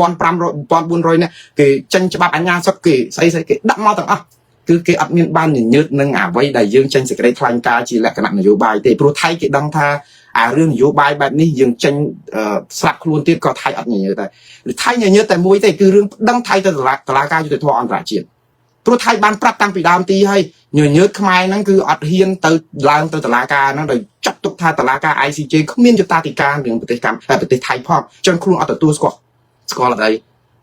pon buôn rồi nè cái tranh chập anh nha sắp cái xây cái đặt mau tặng à cứ cái admin ban nhìn nhớt nâng à vây đại dương tranh sẽ cái thay ca chỉ là cái nặng nhiều bài thì pro thay cái đăng tha รื่องนโยบายแบบนี้ยังจังสลับครูนที่ก็ไทยอัดอย่างเงี้ยแต่ไทยอย่างเงี้ยแต่มวยแต่คือเรื่องดังไทยตลาดการอยู่ในทออันตรายเฉียดตัวไทยบ้านปรับตั้งปีดามตีให้เงี้ยเงี้ยขมายนั่นคืออัดเฮียนเตอลางเตอตลาดการนั่นเลยจับตุกทาตลาดการICJเขาเมียนจุดตาติการเรื่องปฏิกรรมปฏิไทยพ่อจนครูเอาแต่ตัวสกอร์อะไร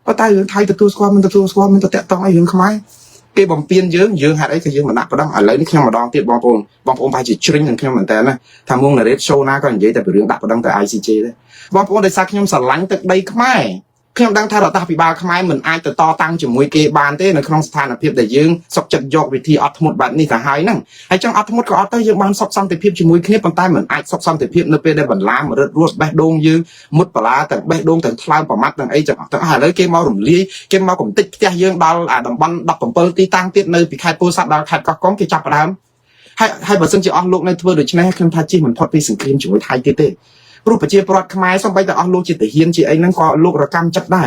เพราะไทยเรื่องไทยแต่ตัวสกอร์มันแต่แตะต้องไอ้เรื่องขมายcái bom piên dương hạt ấy cái dương mà nạp vào đó lấy những khi mà đong tiệt bom ôn phải chỉ trinh những khi mà té này tham môn là red show na còn vậy tại vì riêng đặt vào đăng tại ICJ đấy bom ôn để sao khi sẵn lánh từ đây không ai khi đang thay đổi ta bị ba không ai mình ai từ to tăng chỉ mùi kê bàn thế là không sàn là phép để dương sọc chật dọc vì thi một bạn này cả hai năng hay trong một có tới dương ban sọc xong thì phép chỉ mùi kia bàn tay mình ai sọc xong thì phép nơi bên đây bẩn lá mà rất ruột bé đông dương mút bà lá từ bé đông từ thao vào mắt từ ấy chẳng hạn lấy cái máu rủng ly cái máu cũng tích cha dương đau đồng bắn đập bấm ti tăng tiết nơi bị khai po sát đau khai có cái chập vào đám hay bà sân chỉ on lúc này thưa được cho nên không thay chi mình thoát đi sự kiếm chỉ mùi thay tiết têรูปปัจเจกปลอดขมายส่งไปแต่ออกลูกจิตเฮียนจีไอ้นั่นก็ลูกระกำจับได้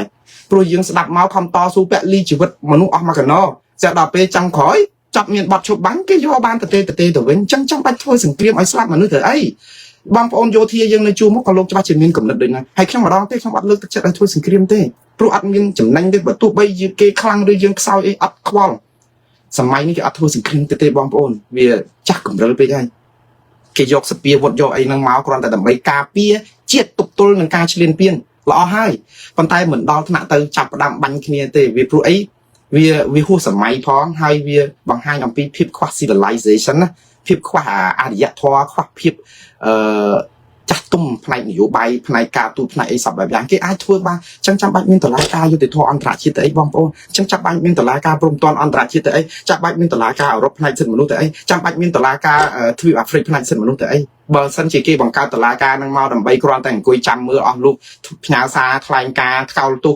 ปลุยยังสดับเมาคำต่อสู้แปะลีชีวิตมนุษย์ออกมากันเนาะจะดาเปจังขอยจับเมียนบัดชุบบังก็ย่อบานตะเตตัวเว้นจังไปช่วยสังเกตไอ้สลับมนุษย์เถอะไอ้บางปอนโยธียังในจูมุกก็ลงจะมาเฉียนเงินกำลังเลยนะให้ข้างมาดองเต้ข้างบัดเลิกจะได้ช่วยสังเกตเต้ปลุกอัดเงินจำนั่งได้แบบตู้ใบยืนเกยคลังด้วยยังเศร้าไอ้อัดควอลสมัยนี้ก็อัดช่วยสังเกตเต้บางปอนเวียจักกำลังไปได้cái dọc sập bia vọt dọc ấy năng máu còn tại đầm bay cà bia chiết tục tôi năng ca chuyền piên lọ hai con tay mình đo thằng từ chập đam bánh kia thì vì pro ấy vì hô sầm máy phóng hay vì bằng hai nhóm phép khoa civilization á phép khoa Arya thoa khoa phépจัดตุ้มในนโยบายในการตูในสับแบบอย่างที่ไอ้ทั่วบ้านจังจับใบมินตลาดการอยู่ในทัวอันตรายชิดไอ้บอมโอจังจับใบมินตลาดการปรุงตอนอันตรายชิดไอ้จับใบมินตลาดการรบในเส้นมนุษย์ไอ้จับใบมินตลาดการทวีปแอฟริกในเส้นมนุษย์ไอ้เบอร์สันจิเกบังการตลาดการนั่งมาดำใบกรอนแต่งกุยจำมือออกลูกพญาซาทลายกาเข้าตุ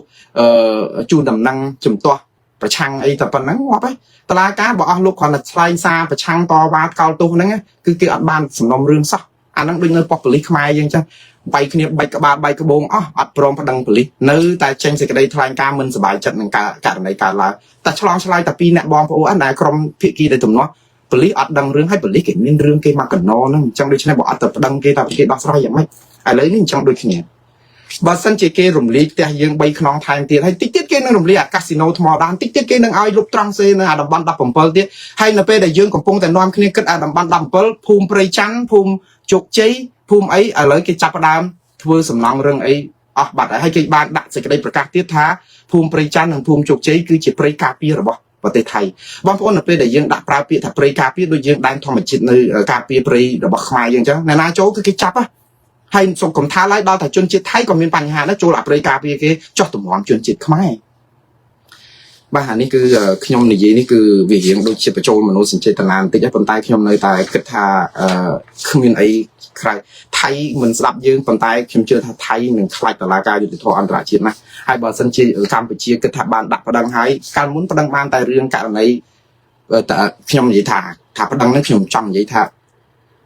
จูดำนังจุ่มตัวประชังไอ้แต่ปนนั้นว่าไปตลาดการบอกออกลูกก่อนทลายซาประชังต่อวาเข้าตุนั่นไงคือเกี่ยวกับบ้านสมนมเรื่องซักอันนั้นเป็นเรื่องปกติขมายยังจังใบขณีใบกระบาใบกระบงอัดพร้อมพดังผลิตเนื้อแต่เชงสิกระไดทลายการมันสบายจัดในการในการละแต่ฉลองฉลายแต่ปีเนี่ยบอมพออันไหนกรมพิกีได้ตุ่มเนาะผลิตอัดดังเรื่องให้ผลิตเก็บเงินเรื่องเกมากันนอนั่งจังโดยใช้บอกอัดแต่ดังเกแต่เกดอกสลายอย่างไม่อะไรนี่จังโดยขณีบาสันเจเกรุมลีแต่ยังใบขนองทางเตียให้ติ๊กเกนึงรุมลีคาสิโนทมอดานติ๊กเกนึงเอาลูกตรังเซนอาดับบันดับผมเปิลเตียให้นาเป้ได้ยืนกับปงแต่นอมขณีก็อาดับบันดับเปิลภูมิปริจันภูมิจุกใจภูมิไอ้อะไรกิจับดามทัวสำนองเรื่องไอ้บัตรให้กิบานดักสิกระไดประกาศเตี้ยท้าภูมิปริจันภูมิจุกใจคือจิปริกาปีหรือบ่ประเทศไทยบางคนนาเป้ได้ยืนดักปลาปีถ้าปริกาปีโดยยืนได้ทอมจิตในกาปีปริหรือบ่ขมายยังจังในนาโจคือกิจับให้ส่งกลมท้าไล่ดาวแต่จนจิตไทยก็มีปัญหาและโจหลับรายการไปเกจอดตุ่มหอมจนจิตขมายบ้านนี้คือขยมในยีนี่คือวิเหงโดยเฉพาะโจมนุษย์สินเจตนานติดใจปนตายขยมในตายกระทาขมิ้นไอใครไทยเหมือนสลับยืงปนตายขยมเจอทาไทยหนึ่งคลายตลาดการอยู่ในทออันตรายจิตนะให้บอสันเจคำไปเชียกระทาบานดักประดังให้การมุนประดังบานแต่เรื่องการในแต่ขยมยีถาถาประดังนั้นขยมจำยีถา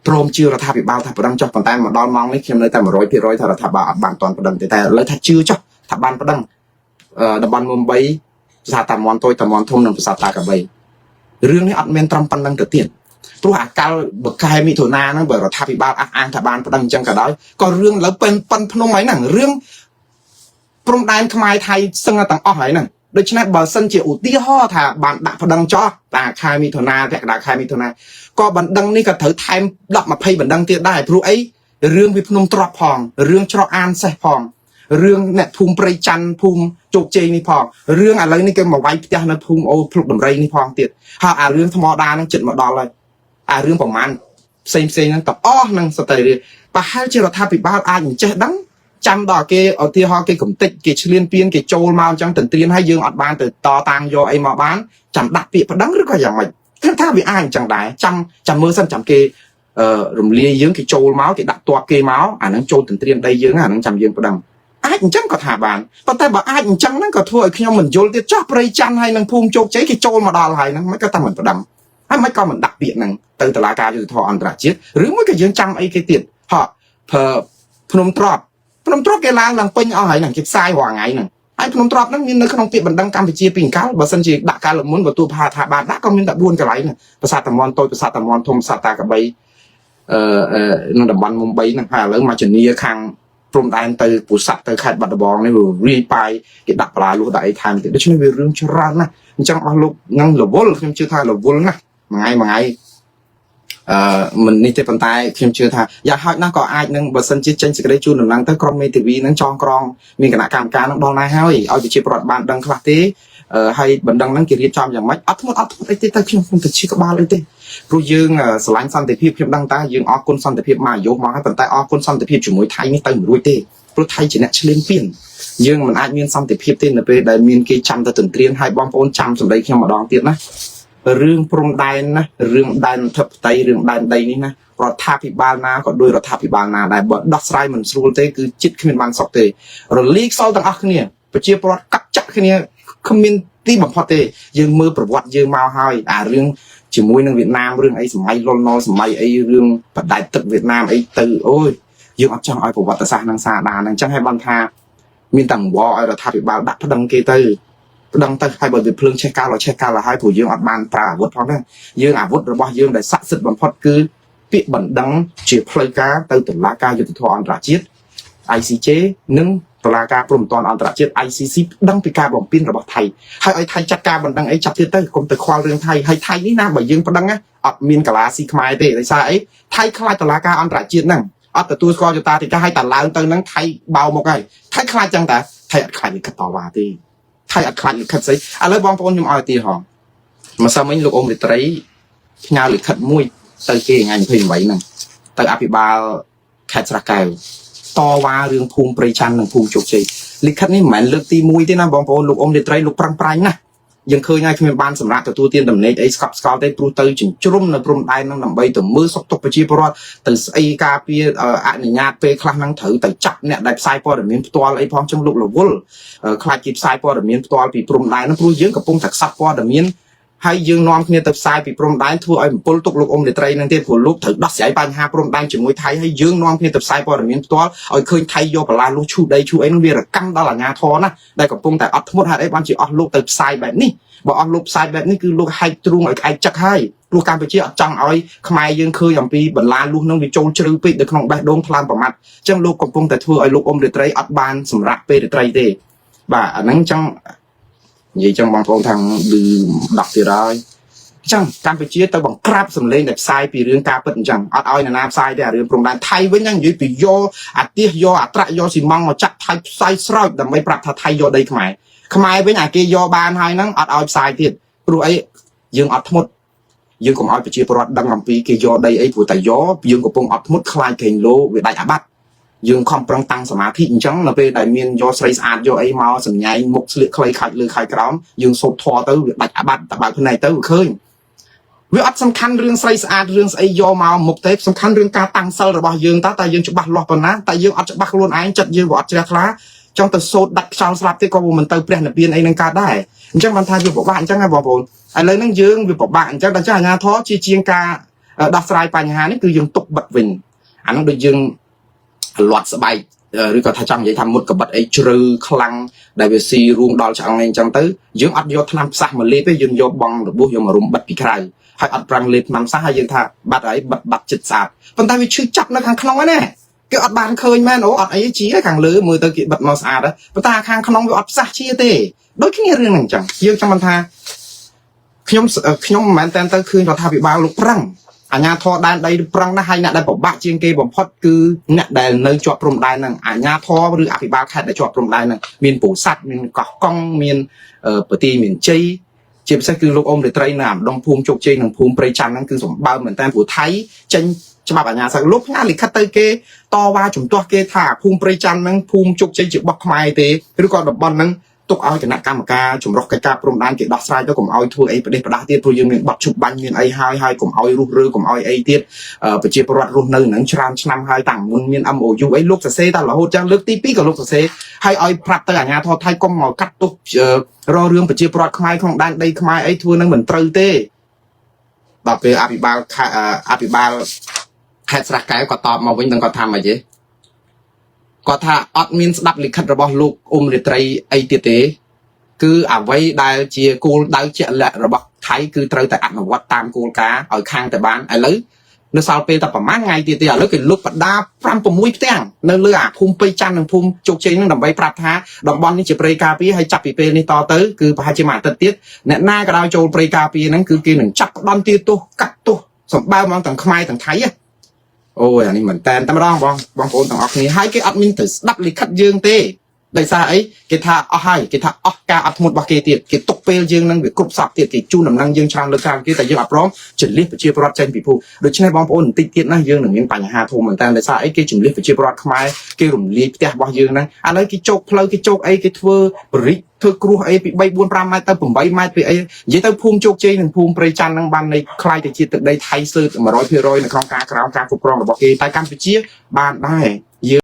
พร้อมชื่อรัฐบาลถ้าประดังจบปันตายมาดอนมองนี่เข้มเลยแต่มา100%ถ้ารัฐบาลบางตอนประดังแต่เลยถ้าชื่อจบถ้าบานประดังดับบานมุมใบภาษาตามอนโตยตามอนทุ่มนภาษาตากระใบเรื่องนี้อัดเมนตรำปันดังแต่เตียนตัวหาการบกายมีถุนานั่งเบิดรัฐบาลอ่างถ้าบานประดังจังกระได้ก็เรื่องแล้วเป็นปันพนมไหมหนังเรื่องพรมแดนขมายไทยซึ่งต่างอ้อไหนั่นโดยเฉพาะบอสันเจียวตีห่อถ้าบานดักประดังจ่อตาคายมีถุนาแต่ดักคายมีถุนาก็บันดังนี่ก็ถือไทม์ดับมาเพย์บันดังเตี้ยได้เพราะไอ้เรื่องวิพนมตรพองเรื่องชรอานใส่พองเรื่องเนี่ยภูมิปริจันภูมิโจกเจนี่พองเรื่องอะไรนี่ก็มาไว้ที่นะภูมิโอพลุกดำไรนี่พองเตี้ยหาเรื่องธรรมดานั่งจิตมาดอเลยเรื่องประมาณเซนนั่งกับนั่งสเตอร์ปะให้เจรธาปิบ้าอย่างเจดังจำดอกเกอที่ฮอเกขุมติเกเชลียนเปียนเกโจลมาจังตื่นเตียนให้ยืงอัดบานตื่นต่อตางโยไอมาบ้านจำดักปีประดังหรือก็อย่างไรก็ ខ្ញុំថាវាអាចចឹងដែរចាំមើលសិនចាំគេរំលាយយើងគេចូលមកគេដាក់តបគេមកអានឹងចូលទន្ទ្រានដីយើងអានឹងចាំយើងប្តឹងអាចអញ្ចឹងក៏ថាបានប៉ុន្តែបើអាចអញ្ចឹងហ្នឹងក៏ធ្វើឲ្យខ្ញុំមិនយល់ទៀតចោះព្រៃច័ន្ទហើយនឹងភូមិជោគជ័យគេចូលមកដល់ហើយហ្នឹងមិនក៏តែមិនប្តឹងហើយមិនក៏មិនដាក់ពាក្យហ្នឹងទៅតុលាការយុត្តិធម៌អន្តរជាតិឬមួយក៏យើងចាំអីគេទៀតហ៎ភ្នំទ្របគេឡើងពេញអស់ហើយហ្នឹងគេផ្សាយរាល់ថ្ងៃហ្នឹងហើយភ្នំទ្របហ្នឹងមាននៅក្នុងពាក្យបណ្ដឹងកម្ពុជាពីកាលបើសិនជាដាក់កាលមុនបើទូថាបានដាក់ក៏មានតែ4កន្លែងហ្នឹងប្រាសាទតាមាន់តូចប្រាសាទតាមាន់ធំប្រាសាទតាកបីនៅតំបន់មុំបីហ្នឹងហើយឥឡូវមកជំនាខាងព្រំដែនទៅពុសាត់ទៅខេត្តបាត់ដំបងនេះរាយប៉ាយគេដាក់បលាលុះដាក់អីថែមទៀតដូច្នេះវារឿងច្រើនណាស់អញ្ចឹងអស់លោកនឹងរវល់ខ្ញុំជឿថារវល់ណាស់មួយថ្ងៃមិននេះទេប៉ុន្តែខ្ញុំជឿថាយ៉ាងហោចណាស់ក៏អាចនឹងបើសិនជាចេញសេចក្តីជូនដំណឹងទៅក្រុមមេធាវីនឹងចងក្រងមានគណៈកម្មការនឹងដល់ណាហើយឲ្យប្រជាពលរដ្ឋបានដឹងខ្លះទេហើយបណ្ដឹងហ្នឹងគេរៀបចំយ៉ាងម៉េចអត់ធ្មត់អីទេតែខ្ញុំទៅជាក្បាលអីទេព្រោះយើងស្រឡាញ់សន្តិភាពខ្ញុំដឹងតែយើងអរគុណសន្តិភាពមកអាយុមកហើយប៉ុន្តែអរគុណសន្តិភាពជាមួយថៃនេះទៅមិនរួចទេព្រោះថៃជាអ្នកឈ្លានពានយើងមិនអាចមានសន្តិភាពទេនៅពេលដែលមានគេចាំទៅទន្ទ្រានហើយបងប្អូនចាំសម្ដីខ្ញុំម្ដងទៀតណារឿងព្រំដែនណារឿងដែនធិបតេយ្យរឿងដែនដីនេះណារដ្ឋាភិបាលណាក៏ដោយរដ្ឋាភិបាលណាដែរបើដោះស្រាយមិនស្រួលទេគឺចិត្តគ្មានបានសុខទេរលីកសល់ទាំងអស់គ្នាប្រជាពលរដ្ឋកាត់ចាក់គ្នាគ្មានទីបំផុតទេយើងមើលប្រវត្តិយើងមកហើយអារឿងជាមួយនឹងវៀតណាមរឿងអីសម័យលន់ណល់សម័យអីរឿងបដែតទឹកវៀតណាមអីទៅអូយយើងអត់ចង់ឲ្យប្រវត្តិសាស្ត្រនឹងសាដានអញ្ចឹងហើយបានថាមានតែអង្វរឲ្យរដ្ឋាភិបាលដាក់ប្តឹងគេទៅប្តឹងទៅហើយបើវាភ្លើងឆេះកាលហើយព្រោះយើងអត់បានប្រើអាវុធផងហ្នឹងយើងអាវុធរបស់យើងដែលស័ក្តិសិទ្ធិបំផុតគឺពាក្យបណ្ដឹងជាផ្លូវការទៅតុលាការយុត្តិធម៌អន្តរជាតិ ICJ និងតុលាការព្រហ្មទណ្ឌអន្តរជាតិ ICC ប្តឹងពីការបំពានរបស់ថៃហើយឲ្យថៃចាត់ការបណ្ដឹងអីចាត់ទៀតទៅកុំទៅខ្វល់រឿងថៃហើយថៃនេះណាបើយើងប្តឹងអត់មានកាឡាស៊ីខ្មែរទេដោយសារអីថៃខ្លាចតុលាការអន្តរជាតិហ្នឹងអត់ទទួលស្គាល់យុត្តិធម៌ឲ្យតែឡើងទៅហ្នឹងថៃបោមកហើយថៃខ្លាចចឹងតាថៃអត់ខ្លាចលិខិតតវ៉ាទេថៃអត់ខ្លាចលិខិតស្អីឥឡូវបងប្អូនខ្ញុំឲ្យទីហងម្សិលមិញលោកអ៊ំរិត្រីផ្ញើលិខិតមួយទៅគេថ្ងៃ28ហ្នឹងទៅអភិបាលខេត្តស្រះកែវតវ៉ារឿងភូមិព្រៃច័ន្ទនិងភូមិជោគជ័យលិខិតនេះមិនមែនលើកទី1ទេណាបងប្អូនលោកអ៊ំរិត្រីលោកប្រឹងប្រែងណាស់យើងឃើញហើយគ្មានបានសម្រាប់ទទួលទានដំណេកអីស្កប់ស្កល់ទេព្រោះទៅចិញ្ជ្រុំនៅព្រំដែននឹងដើម្បីទៅមើលសុខទុក្ខប្រជាពលរដ្ឋទៅស្អីការពារអនុញ្ញាតពេលខ្លះហ្នឹងត្រូវទៅចាប់អ្នកដែលផ្សាយព័ត៌មានផ្ទាល់អីផងចឹងលោករវល់ខ្លាចគេផ្សាយព័ត៌មានផ្ទាល់ពីព្រំដែនហ្នឹងព្រោះយើងកំពុងតែខ្សត់ព័ត៌មានហើយយើងនាំគ្នាទៅផ្សាយពីព្រំដែនធ្វើឲ្យបំពុលទុកលោកអ៊ំរាត្រីនឹងទៀតព្រោះលោកត្រូវដោះស្រាយបញ្ហាព្រំដែនជាមួយថៃហើយយើងនាំគ្នាទៅផ្សាយព័ត៌មានផ្ទាល់ឲ្យឃើញថៃយកបន្លាលុះឈូដីឈូអីនឹងវារកម្មដល់អាជ្ញាធរណាដែលកំពុងតែអត់ធ្មត់ហេតុអីបានជាអស់លោកទៅផ្សាយបែបនេះបើអស់លោកផ្សាយបែបនេះគឺលោកហែកទ្រូងឲ្យក្អែកចឹកហើយព្រោះកម្ពុជាអត់ចង់ឲ្យខ្មែរយើងឃើញអំពីបន្លាលុះនឹងវាចូលជ្រៅពេកនៅក្នុងបេះដូងថ្លើមប្រមាត់អញ្ចឹងលោកកំពុងតែធ្វើឲ្យលោកអ៊ំរាត្រីអត់បានសម្រាប់ពេលរាត្រីទេបាទអាហ្នឹងចឹងនិយាយចឹងបងប្អូនថាឮ10ទៀតហើយចឹងកម្ពុជាទៅបង្ក្រាបសម្លេងដែលផ្សាយពីរឿងការពិតអញ្ចឹងអត់ឲ្យនរណាផ្សាយទេអារឿងព្រំដែនថៃវិញហ្នឹងនិយាយពីយកអាទិសយកអាត្រាក់យកស៊ីម៉ង់មកចាក់ថៃផ្សាយស្រោចដើម្បីប្រាប់ថាថៃយកដីខ្មែរវិញអាគេយកបានហើយហ្នឹងអត់ឲ្យផ្សាយទៀតព្រោះអីយើងអត់ធ្មត់យើងកុំឲ្យប្រជាពលរដ្ឋដឹងអំពីគេយកដីអីព្រោះតែយកយើងកំពុងអត់ធ្មត់ខ្លាចកេងលោវាដាច់អាបត្តិយើងខំប្រឹងតាំងសមាធិអញ្ចឹងនៅពេលដែលមានយកស្រីស្អាតយកអីមកសម្ញែងមុខស្លៀកខ្លីខាច់លើខាច់ក្រោមយើងសូត្រធរទៅវាដាច់អាបត្តិតែបើកភ្នែកទៅវាឃើញវាអត់សំខាន់រឿងស្រីស្អាតរឿងស្អីយកមកមុខទេសំខាន់រឿងការតាំងសិលរបស់យើងតែយើងច្បាស់លាស់ប៉ុណ្ណាតែយើងអត់ច្បាស់ខ្លួនឯងចិត្តយើងក៏អត់ជ្រះថ្លាចង់ទៅសូត្រដាច់ខ្យល់ស្លាប់ទេក៏មិនទៅព្រះនិព្វានអីនឹងកើតដែរអញ្ចឹងបានថាវាពិបាកអញ្ចឹងហ៎បងប្អូនឥឡូវហ្នឹងយើងវាពិបាកអញ្ចឹងដល់ចាអាជ្ញាធរជាងការដោះស្រាយបញ្ហានេះគឺយើងទុកបិទវិញអាហ្នឹងដូចយើងលាត់ស្បែកឬក៏ថាចង់និយាយថាមុតកបិតអីជ្រៅខ្លាំងដែលវាស៊ីរួមដល់ឆ្អឹងអីអញ្ចឹងទៅយើងអត់យកថ្នាំផ្សះមកលេបទេយើងយកបងរបួសយកមករុំបិទពីក្រៅហើយអត់ប្រាំងលេបថ្នាំផ្សះហើយយើងថាបាត់ហើយបាត់ចិត្តស្អាតប៉ុន្តែវាឈឺចាប់នៅខាងក្នុងហ្នឹងណាគេអត់បានឃើញមែនអូអត់អីជាខាងលើមើលទៅគេបិទមកស្អាតប៉ុន្តែខាងក្នុងវាអត់ផ្សះជាទេដូចគ្នារឿងហ្នឹងអញ្ចឹងយើងចង់បានថាខ្ញុំមិនមែនតែទៅឃើញរដ្ឋាភិបាលលោកប្រឹងអាជ្ញាធរដែនដីប្រឹងណាស់ហើយអ្នកដែលពិបាកជាងគេបំផុតគឺអ្នកដែលនៅជាប់ព្រំដែនហ្នឹងអាជ្ញាធរឬអភិបាលខេត្តដែលជាប់ព្រំដែនហ្នឹងមានពោធិ៍សាត់មានកោះកុងមានប្រទីមានជ័យជាពិសេសគឺលោកអ៊ំរាត្រីនៅអាម្ដុំភូមិជោគជ័យនិងភូមិព្រៃច័ន្ទហ្នឹងគឺសម្បើមមែនតើព្រោះថៃចេញច្បាប់អាជ្ញាសាស្ត្រលោកផ្ញើលិខិតទៅគេតវ៉ាជំទាស់គេថាភូមិព្រៃច័ន្ទហ្នឹងភូមិជោគជ័យជារបស់ខ្មែរទេឬក៏តំបន់ហ្នឹង ទុកឲ្យគណៈកម្មការជំរុះកិច្ចការព្រំដែនគេដោះស្រាយទៅកុំឲ្យធ្វើអីប្រទេសប្រដាស់ទៀតព្រោះយើងមានបទជប់បាញ់មានអីហើយកុំឲ្យរុះរើកុំឲ្យអីទៀតប្រជាពលរដ្ឋរស់នៅនឹងច្រើនឆ្នាំហើយតាំងមុនមាន MOU អីលោកសរសេរតែរហូតចឹងលើកទី2ក៏លោកសរសេរហើយឲ្យប្រាប់ទៅអាជ្ញាធរថៃកុំមកកាត់ទោសររឿងប្រជាពលរដ្ឋខ្មែរក្នុងដែនដីខ្មែរអីធ្វើនឹងមិនត្រូវទេដល់ពេលអភិបាលខេត្តស្រះកែវក៏តបមកវិញនឹងគាត់ថាម៉េចទេគាត់ថាអត់មានស្ដាប់លិខិតរបស់លោកអ៊ុំរាត្រីអីទៀតទេគឺអ្វីដែលជាគោលដៅជាក់លាក់របស់ថៃគឺត្រូវតែអនុវត្តតាមគោលការណ៍ឲ្យខាងតែបានឥឡូវនៅសល់ពេលតែប្រហែលថ្ងៃទៀតទេឥឡូវគេលុបបដា 5-6 ផ្ទាំងនៅលើអាភូមិពេជ្រច័ន្ទនិងភូមិជោគជ័យនឹងដើម្បីប្រាប់ថាតំបន់នេះជាព្រៃការពារហើយចាប់ពីពេលនេះតទៅគឺប្រហែលជាមួយអាទិត្យទៀតអ្នកណាក៏ដោយចូលព្រៃការពារហ្នឹងគឺគេនឹងចាប់ផ្ដន់ទាទោសកាត់ទោសសម្បើមទាំងខ្មែរទាំងថៃអូយអានេះមិនតែនតែម្ដងបងប្អូនទាំងអស់គ្នាហើយគេអត់មានទៅស្ដាប់លិខិតយើងទេដោយសារអីគេថាអស់ហើយគេថាអស់ការអត់ធ្មត់របស់គេទៀតគេទុកពេលយើងនឹងវាគ្រប់សពទៀតគេជូនដំណឹងយើងច្រើនលើកការគេតែយើងអត់ព្រមជលិះប្រជាពលរដ្ឋចេញពីភូមិដូច្នេះបងប្អូនបន្តិចទៀតណាយើងនឹងមានបញ្ហាធំមែនតើដោយសារអីគេជលិះប្រជាពលរដ្ឋខ្មែរគេរំលាយផ្ទះរបស់យើងហ្នឹងឥឡូវគេជោគផ្លូវគេជោគអីគេធ្វើបរិចធ្វើគ្រោះអីពី3 4 5ម៉ែត្រទៅ8ម៉ែត្រពីអីនិយាយទៅភូមិជោគជ័យនិងភូមិព្រៃច័ន្ទហ្នឹងបាននៃខ្លាយទៅជាទឹកដីថៃសើត 100% នៅក្នុងការក្រោមការគ្រប់គ្រងរបស់គេតែកម្ពុជាបានដែរ